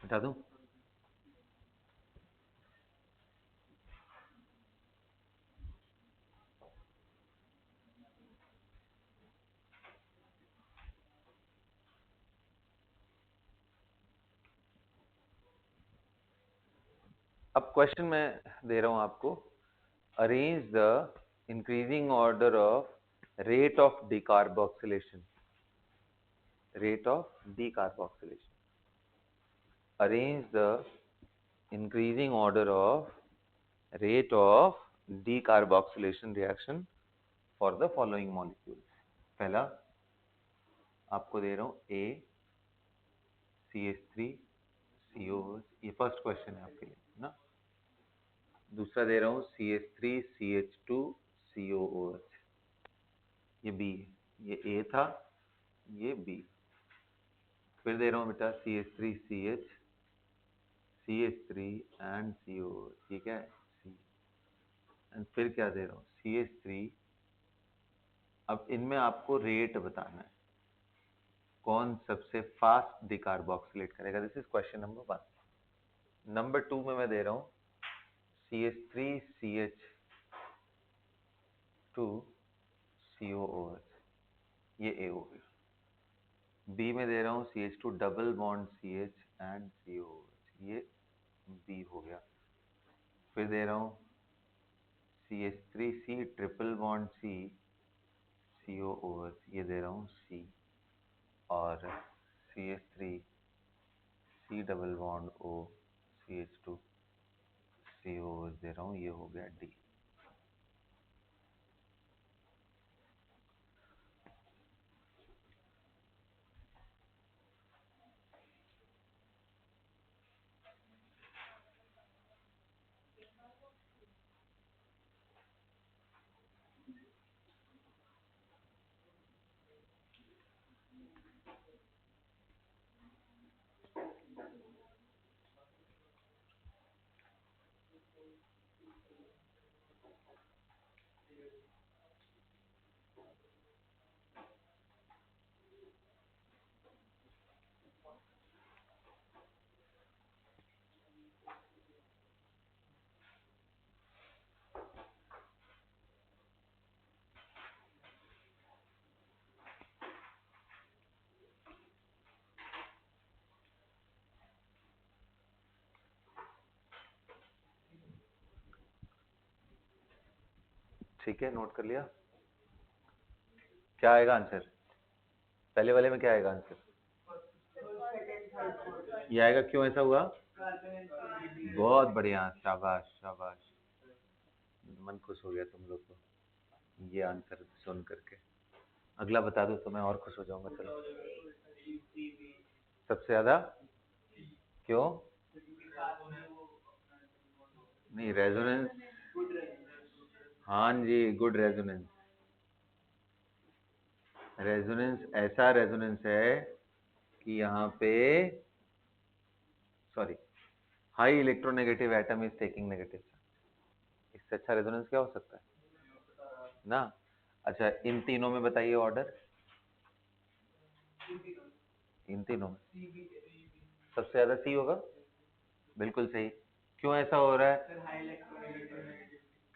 बता दूं? अब क्वेश्चन मैं दे रहा हूं आपको, arrange the increasing order of rate of decarboxylation, rate of decarboxylation, arrange the increasing order of rate of decarboxylation reaction for the following molecules। पहला आपको दे रहा हूं A CH3 COOH, ये फर्स्ट क्वेश्चन है आपके लिए ना। दूसरा दे रहा हूं CH3 CH2 COOH, ये B है, ये A था, ये B। फिर दे रहा हूं बेटा CH3 CH CH3 and COOH, ये क्या है? C। एंड फिर क्या दे रहा हूं? CH3। अब इनमें आपको रेट बताना है, कौन सबसे फास्ट डिकार्बोक्सिलेट करेगा, this is question number 1। Number 2 में मैं दे रहा हूं CH3 CH2 COOH, ये A हो गया। B में दे रहा हूं CH2 double bond CH and COOH, ये B हो गया। फिर दे रहा हूं CH3 C triple bond C COOH, ये दे रहा हूं C। और CH3 C double bond O CH2 CO दे रहा हूँ, ये हो गया D। ठीक है, नोट कर लिया। क्या आएगा आंसर? पहले वाले में क्या आएगा आंसर? ये आएगा। क्यों ऐसा हुआ? बहुत बढ़िया, शाबाश शाबाश, मन खुश हो गया तुम लोग को ये आंसर सुन करके। अगला बता दो तो मैं और खुश हो जाऊंगा। चलो, सबसे ज्यादा क्यों? नहीं, रेजोनेंस। हाँ जी, गुड रेजोनेंस। रेजोनेंस ऐसा रेजोनेंस है कि यहाँ पे, sorry, high electronegative atom is taking negative. इससे अच्छा रेजोनेंस क्या हो सकता है ना? अच्छा, इन तीनों में बताइए ऑर्डर। इन तीनों में सबसे ज्यादा सी होगा। बिल्कुल सही। क्यों ऐसा हो रहा है?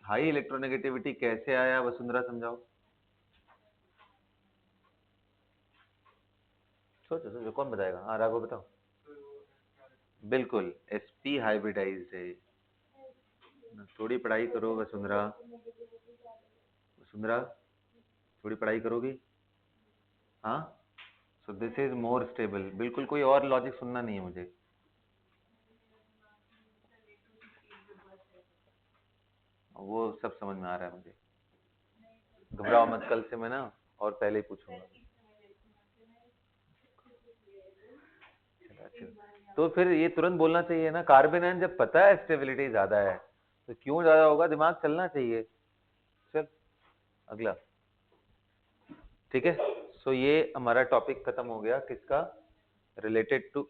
हाई इलेक्ट्रोनेगेटिविटी कैसे आया, वसुंधरा समझाओ। सोचो सोचो, कौन बताएगा? हाँ राघव बताओ। बिल्कुल, sp हाइब्रिडाइज्ड है। थोड़ी पढ़ाई करो वसुंधरा। वसुंधरा, थोड़ी पढ़ाई करोगी? हाँ। So this is more stable. बिल्कुल, कोई और लॉजिक सुनना नहीं है मुझे। वो सब समझ में आ रहा है मुझे, घबराओ मत। कल से मैं ना और पहले ही पूछूंगा। तो फिर ये तुरंत बोलना चाहिए ना, कार्बेनॉन जब पता है स्टेबिलिटी ज्यादा है तो क्यों ज्यादा होगा, दिमाग चलना चाहिए। चल अगला। ठीक है, सो ये हमारा टॉपिक खत्म हो गया किसका? Related to.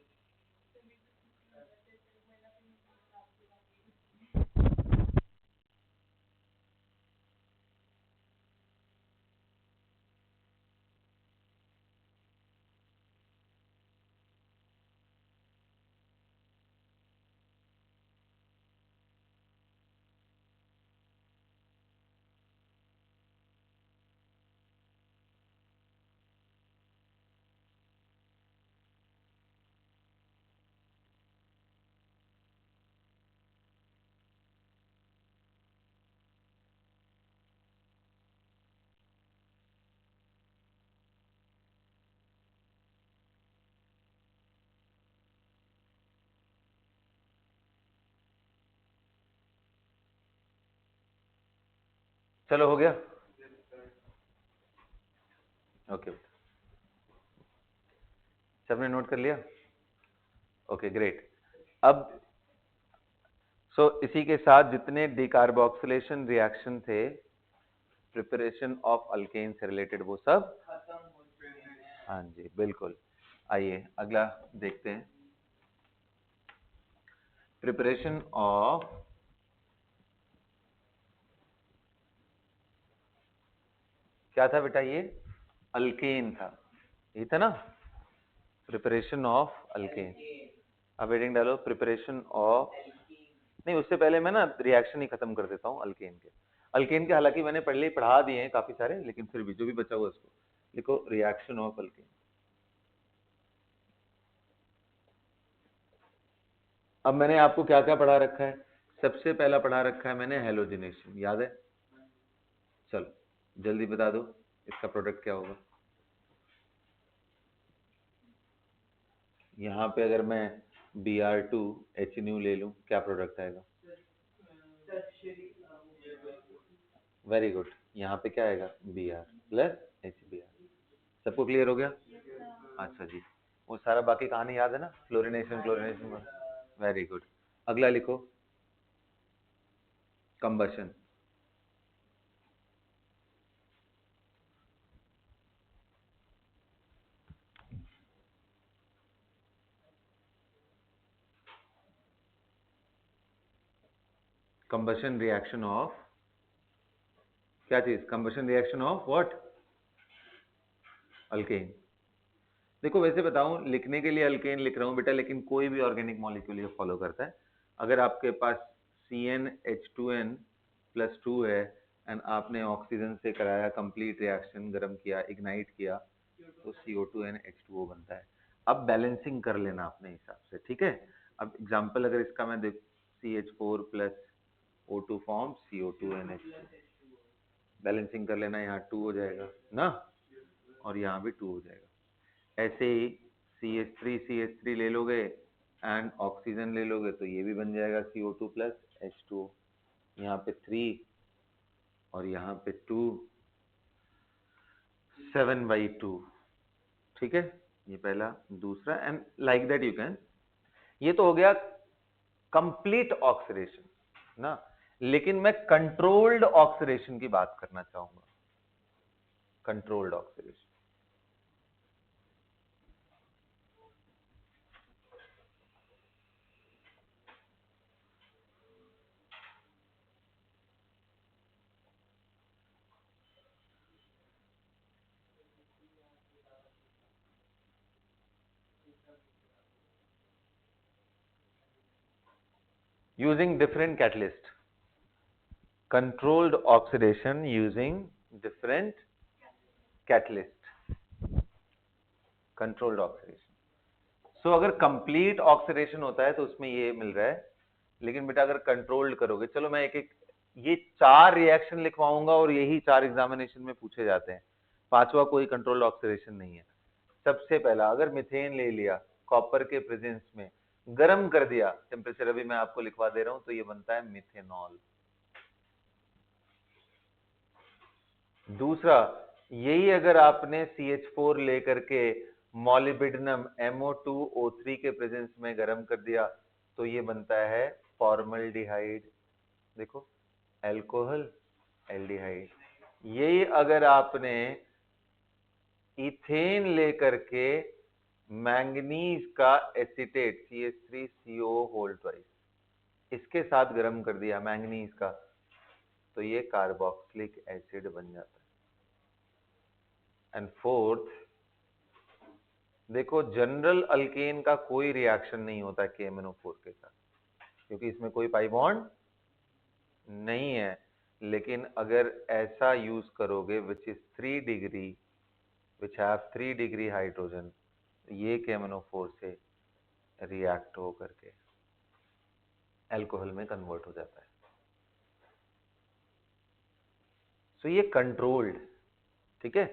चलो हो गया। ओके, सबने नोट कर लिया? Okay great. अब इसी के साथ जितने डिकार्बोक्सिलेशन रिएक्शन थे प्रिपरेशन ऑफ अल्केन से रिलेटेड, वो सब हाँ जी बिल्कुल। आइए अगला देखते हैं। प्रिपरेशन ऑफ क्या था बेटा? ये अल्केन था, ये था ना? Preparation of alkane. अब हेडिंग डालो प्रिपरेशन ऑफ। नहीं, उससे पहले मैं ना रिएक्शन ही खत्म कर देता हूँ अल्केन के। अल्केन के हालांकि मैंने पहले ही पढ़ा दिए हैं काफी सारे, लेकिन फिर भी जो भी बचा हुआ उसको लिखो, रिएक्शन ऑफ अल्केन। अब मैंने आपको क्या क्या पढ़ा रखा है? सबसे पहला पढ़ा रखा है मैंने हेलोजिनेशन, याद है? चलो जल्दी बता दो इसका प्रोडक्ट क्या होगा। यहाँ पे अगर मैं Br2 H न्यू ले लूं, क्या प्रोडक्ट आएगा? वेरी गुड, यहाँ पे क्या आएगा? Br plus HBr। सबको क्लियर हो गया? अच्छा जी, वो सारा बाकी कहानी याद है ना, फ्लोरिनेशन क्लोरिनेशन। वेरी गुड, अगला लिखो, कंबशन। कंबशन रिएक्शन ऑफ क्या चीज? Combustion reaction of what? Alkane. देखो वैसे बताऊं, लिखने के लिए अल्केन लिख रहा हूं बेटा, लेकिन कोई भी ऑर्गेनिक मॉलिक्यूल ये फॉलो करता है। अगर आपके पास CnH2n प्लस 2 है एंड आपने ऑक्सीजन से कराया, कंप्लीट रिएक्शन, गर्म किया, इग्नाइट किया, तो CO2NH2O बनता है। अब बैलेंसिंग कर लेना अपने हिसाब से, ठीक है। अब एग्जांपल अगर इसका मैं देख, CH4 plus O2 form CO2NH2, balancing कर लेना, यहाँ 2 हो जाएगा ना, और यहाँ भी 2 हो जाएगा। ऐसे ही CH3 ले लोगे एंड ऑक्सीजन ले लोगे तो ये भी बन जाएगा CO2 प्लस H2O, यहाँ पे 3 और यहाँ पे 2, 7/2, ठीक है। ये पहला, दूसरा, and like that you can. ये तो हो गया कंप्लीट ऑक्सीडेशन ना, लेकिन मैं कंट्रोल्ड ऑक्सीडेशन की बात करना चाहूंगा। Controlled oxidation, using different catalyst, controlled oxidation using different catalyst, controlled oxidation। सो अगर कंप्लीट ऑक्सीडेशन होता है तो उसमें ये मिल रहा है, लेकिन बेटा अगर कंट्रोल्ड करोगे, चलो मैं एक एक ये 4 रिएक्शन लिखवाऊंगा और यही 4 एग्जामिनेशन में पूछे जाते हैं, पांचवा कोई कंट्रोल्ड ऑक्सीडेशन नहीं है। सबसे पहला, अगर मीथेन ले लिया, कॉपर के प्रेजेंस में गर्म कर दिया, टेम्परेचर अभी मैं आपको लिखवा दे रहा हूं, तो ये बनता है मिथेनॉल। दूसरा, यही अगर आपने CH4 लेकर के मॉलिब्डेनम MO2O3 के प्रेजेंस में गर्म कर दिया, तो ये बनता है फॉर्मल्डिहाइड। देखो, अल्कोहल, एल्डिहाइड। यही अगर आपने इथेन लेकर के मैंगनीज का एसीटेट CH3CO होल ट्वाइस, इसके साथ गर्म कर दिया मैंगनीज का, तो ये कार्बोक्सिलिक एसिड बन जाता है। एंड फोर्थ, देखो जनरल अल्केन का कोई रिएक्शन नहीं होता KMnO4 के साथ, क्योंकि इसमें कोई पाई बॉन्ड नहीं है। लेकिन अगर ऐसा यूज करोगे which is 3 degree, which have 3 degree hydrogen, ये KMnO4 से रिएक्ट हो करके अल्कोहल में कन्वर्ट हो जाता है। सो ये कंट्रोल्ड, ठीक है।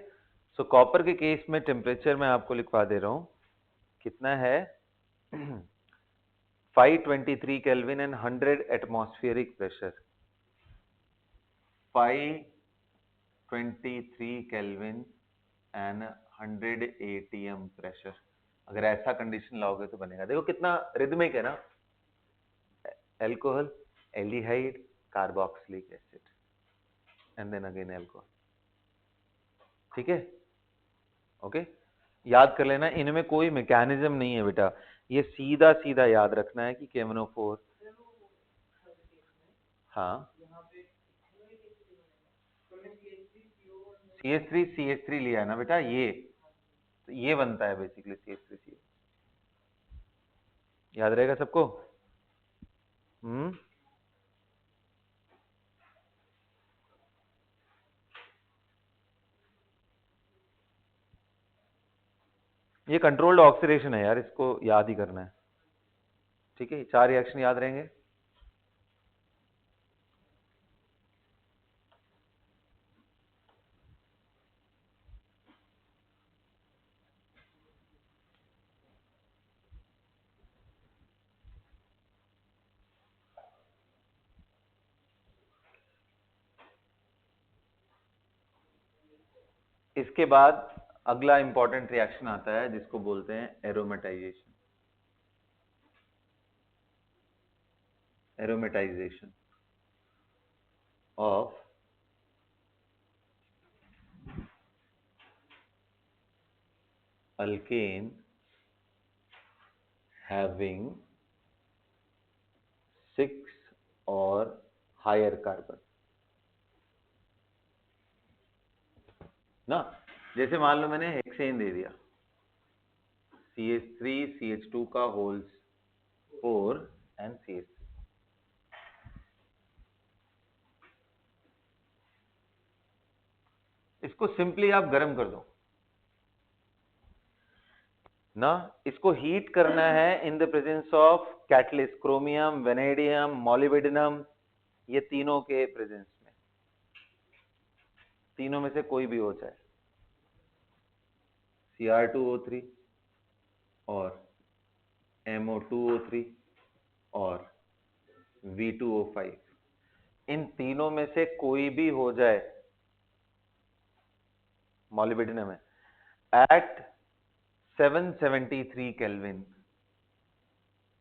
सो कॉपर के केस में टेम्परेचर मैं आपको लिखवा दे रहा हूं, कितना है 523 kelvin and 100 atmospheric pressure. 523 kelvin and 100 ATM pressure. अगर ऐसा कंडीशन लाओगे तो बनेगा। देखो कितना रिदमिक है ना, alcohol, aldehyde, carboxylic acid and then again alcohol, ठीक है। ओके, याद कर लेना, इनमें कोई मैकेनिज्म नहीं है बेटा, ये सीधा सीधा याद रखना है कि KMnO4, हाँ CH3 लिया है ना बेटा, ये तो ये बनता है बेसिकली CH3CO। याद रहेगा सबको? ये कंट्रोल्ड ऑक्सीडेशन है यार, इसको याद ही करना है, ठीक है। 4 रिएक्शन याद रहेंगे। इसके बाद अगला इंपॉर्टेंट रिएक्शन आता है जिसको बोलते हैं aromatisation. Aromatisation of alkane having 6 or higher carbon ना। जैसे मान लो मैंने हेक्सेन दे दिया, CH3 CH2 का होल्स 4 एंड CH3। इसको सिंपली आप गर्म कर दो ना। इसको हीट करना है इन the presence of catalyst, chromium, vanadium, molybdenum, ये तीनों के प्रेजेंस में, तीनों में से कोई भी हो चाहे, Cr2O3 और MO2O3 और V2O5, इन तीनों में से कोई भी हो जाए, मोलिब्डेनम है, एट 773 केल्विन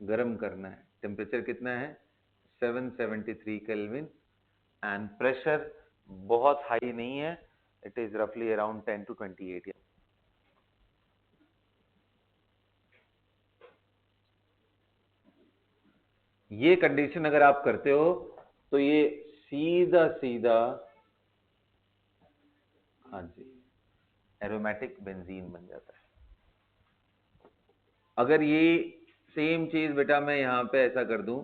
गर्म करना है। टेम्परेचर कितना है? 773 केल्विन एंड प्रेशर बहुत हाई नहीं है, इट इज रफली अराउंड 10 to 28। ये कंडीशन अगर आप करते हो तो ये सीधा सीधा, हाँ जी, एरोमेटिक बेंजीन बन जाता है। अगर ये सेम चीज बेटा मैं यहां पे ऐसा कर दूं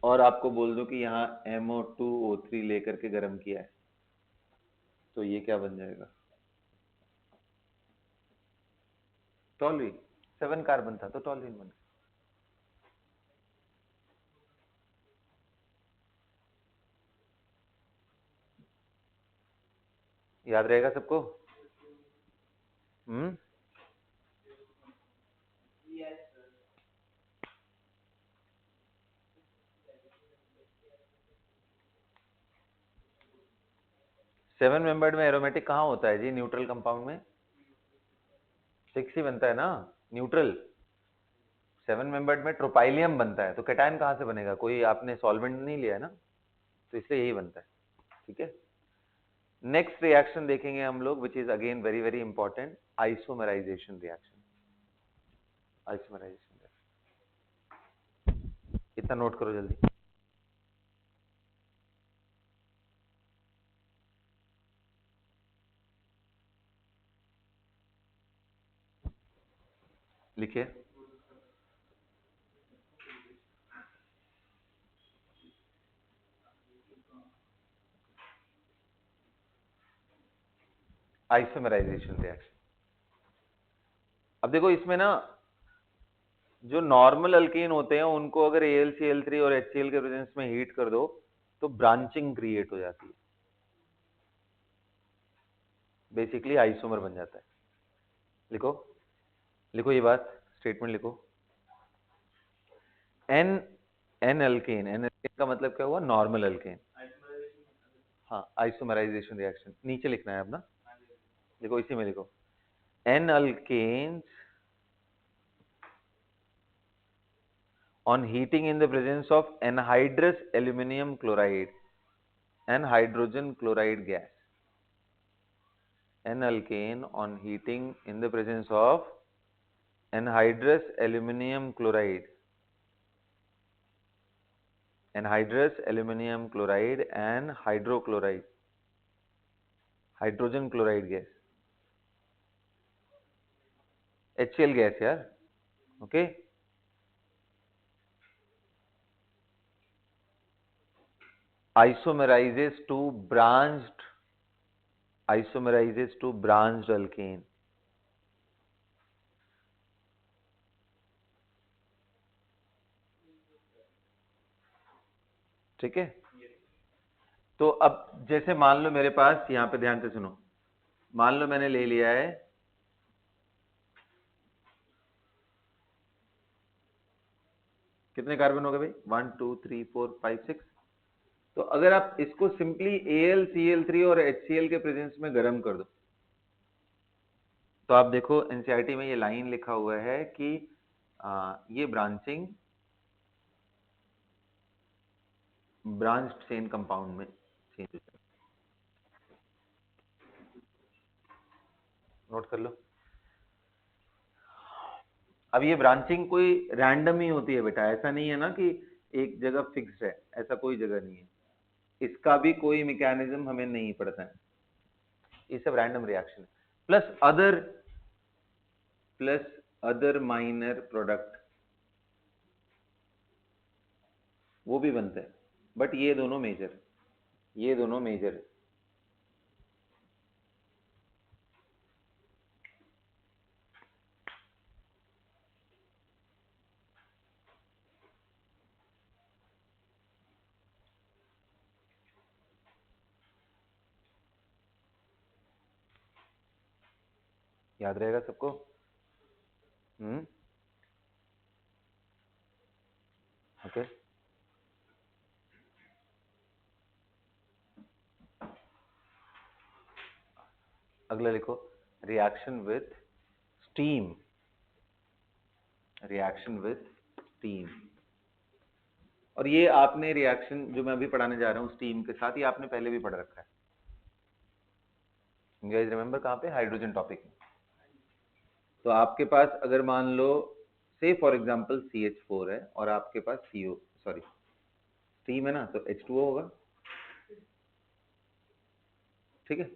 और आपको बोल दूं कि यहां MO2O3 लेकर के गर्म किया है, तो ये क्या बन जाएगा? टॉलुइन। 7 कार्बन था तो टॉलुइन बन गया। याद रहेगा सबको? 7 मेंबर्ड में एरोमेटिक कहाँ होता है जी? न्यूट्रल कंपाउंड में 6 ही बनता है ना, न्यूट्रल। 7 मेंबर्ड में ट्रोपाइलियम बनता है, तो कैटायन कहाँ से बनेगा? कोई आपने सॉल्वेंट नहीं लिया है ना, तो इसलिए यही बनता है। ठीक है, नेक्स्ट रिएक्शन देखेंगे हम लोग, which is again very very important, isomerization reaction. Isomerization, इतना नोट करो जल्दी। लिखिए, आइसोमराइजेशन रिएक्शन। अब देखो इसमें ना, जो नॉर्मल अल्केन होते हैं उनको अगर AlCl3 और HCl के प्रेजेंस में हीट कर दो तो ब्रांचिंग क्रिएट हो जाती है, बेसिकली आइसोमर बन जाता है। लिखो, लिखो ये बात, स्टेटमेंट लिखो। एन अल्केन का मतलब क्या हुआ? Normal alkane. हाँ, आइसोमराइजेशन रिएक्शन नीचे लिखना है अपना, देखो इसी में लिखो, n alkanes on heating in the presence of anhydrous aluminum chloride and hydrogen chloride gas. An alkane on heating in the presence of anhydrous aluminum chloride, anhydrous aluminum chloride and hydrochloride, hydrogen chloride gas, HCl gas यार, okay? Isomerizes to branched alkane. ठीक है, तो अब जैसे मान लो मेरे पास, यहां पे ध्यान से सुनो, मान लो मैंने ले लिया है कितने कार्बन हो गए भाई? 1 2 3 4 5 6 तो अगर आप इसको सिंपली AlCl3 और HCl के प्रेजेंस में गर्म कर दो, तो आप देखो एनसीईआरटी में ये लाइन लिखा हुआ है कि ये ब्रांचिंग ब्रांच्ड चेन कंपाउंड में चेंज हो जाएगा। नोट कर लो। अब ये ब्रांचिंग कोई रैंडम ही होती है बेटा, ऐसा नहीं है ना कि एक जगह फिक्स्ड है, ऐसा कोई जगह नहीं है, इसका भी कोई मैकेनिज्म हमें नहीं पड़ता है, ये सब रैंडम रिएक्शन है। प्लस अदर माइनर प्रोडक्ट वो भी बनते हैं, बट ये दोनों मेजर है। याद रहेगा सबको? ओके। अगला लिखो, रिएक्शन विथ स्टीम। और ये आपने रिएक्शन जो मैं अभी पढ़ाने जा रहा हूँ स्टीम के साथ, ये आपने पहले भी पढ़ रखा है। You guys remember कहाँ पे? हाइड्रोजन टॉपिक में। तो आपके पास अगर मान लो से फॉर एग्जांपल CH4 है और आपके पास स्टीम है ना, तो H2O होगा, ठीक है।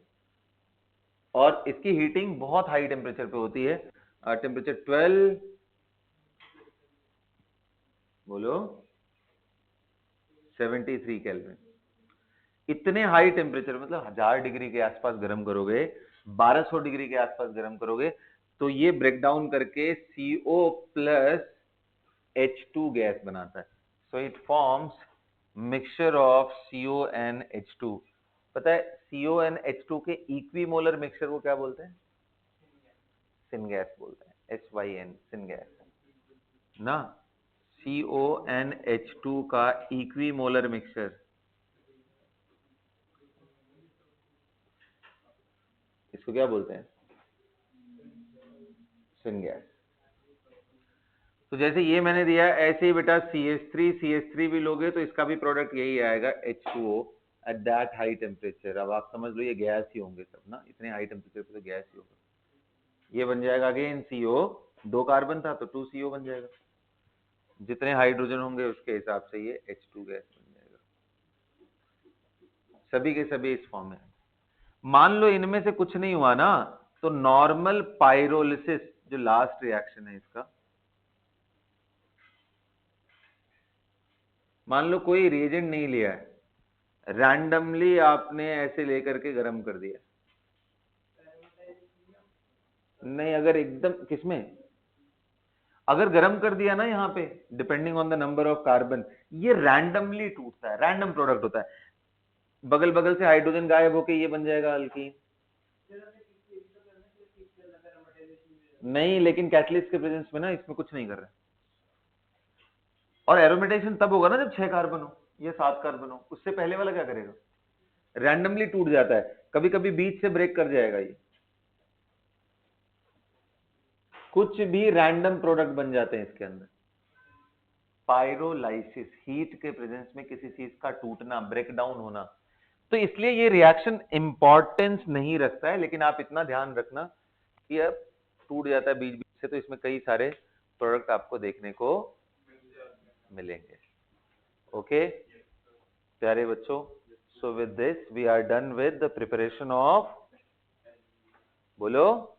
और इसकी हीटिंग बहुत हाई टेम्परेचर पे होती है, टेम्परेचर 12, बोलो 73 केल्विन। इतने हाई टेम्परेचर मतलब 1000 डिग्री के आसपास गर्म करोगे, 1200 डिग्री के आसपास गर्म करोगे, तो ये ब्रेक डाउन करके CO प्लस H2 गैस बनाता है। So it forms mixture of CO and H2। पता है CO एंड H2 के इक्विमोलर मिक्सचर को क्या बोलते हैं? सिनगैस बोलते हैं, SYN, सिनगैस ना। CO एंड H2 का इक्विमोलर मिक्सचर इसको क्या बोलते हैं? सिनगैस। तो जैसे ये मैंने दिया ऐसे ही बेटा CH3 भी लोगे तो इसका भी प्रोडक्ट यही आएगा, H2O at that high temperature. अब आप समझ लो ये गैस ही होंगे सब ना, इतने हाई टेम्परेचर पे तो गैस ही होगा। ये बन जाएगा अगेन CO, 2 कार्बन था तो 2 CO बन जाएगा, जितने हाइड्रोजन होंगे उसके हिसाब से ये H2 गैस बन जाएगा। सभी के सभी इस फॉर्म में। मान लो इनमें से कुछ नहीं हुआ ना, तो नॉर्मल पाइरोलिसिस जो लास्ट रिएक्शन है इसका, मान लो कोई रिएजेंट नहीं लिया है, रैंडमली आपने ऐसे लेकर के गर्म कर दिया, नहीं अगर एकदम किसमें अगर गर्म कर दिया ना यहाँ पे, depending on the number of carbon, ये रैंडमली टूटता है, रैंडम प्रोडक्ट होता है, बगल बगल से हाइड्रोजन गायब होके ये बन जाएगा अल्कीन। नहीं, लेकिन कैटलिस्ट के प्रेजेंस में ना इसमें कुछ नहीं कर रहा है। और एरोमेटेशन तब होगा ना जब 6 कार्बन हो या 7 कार्बन हो, उससे पहले वाला क्या करेगा? रैंडमली टूट जाता है, कभी कभी बीच से ब्रेक कर जाएगा, ये कुछ भी रैंडम प्रोडक्ट बन जाते हैं इसके अंदर। पायरोलाइसिस, हीट के प्रेजेंस में किसी चीज का टूटना, ब्रेक डाउन होना। तो इसलिए ये रिएक्शन इंपॉर्टेंस नहीं रखता है, लेकिन आप इतना ध्यान रखना कि अब टूट जाता है बीच बीच से, तो इसमें कई सारे प्रोडक्ट आपको देखने को मिलेंगे। ओके प्यारे बच्चों, so with this we are done with the preparation of, बोलो,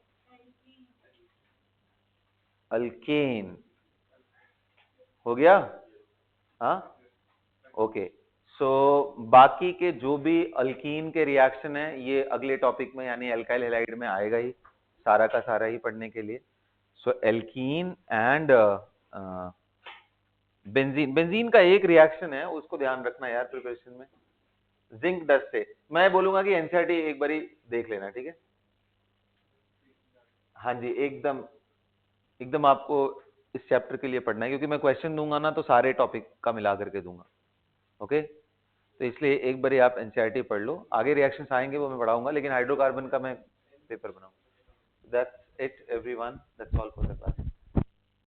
अल्केन। हो गया? हाँ, ओके। सो बाकी के जो भी अल्कीन के रिएक्शन है ये अगले टॉपिक में यानी अल्काइल हैलाइड में आएगा ही, सारा का सारा ही पढ़ने के लिए। सो एल्कीन एंड बेंजीन, बेंजीन का एक रिएक्शन है उसको ध्यान रखना यार प्रिपरेशन में, जिंक डस्ट से। मैं बोलूंगा कि एनसीईआरटी एक बारी देख लेना, ठीक है? हाँ जी, एकदम एकदम आपको इस चैप्टर के लिए पढ़ना है, क्योंकि मैं क्वेश्चन दूंगा ना तो सारे टॉपिक का मिला करके दूंगा। ओके, तो इसलिए एक बारी आप एनसीईआरटी पढ़ लो, आगे रिएक्शंस आएंगे वो मैं पढ़ाऊंगा, लेकिन हाइड्रोकार्बन का मैं पेपर बनाऊंगा। That's it everyone, that's all for the class.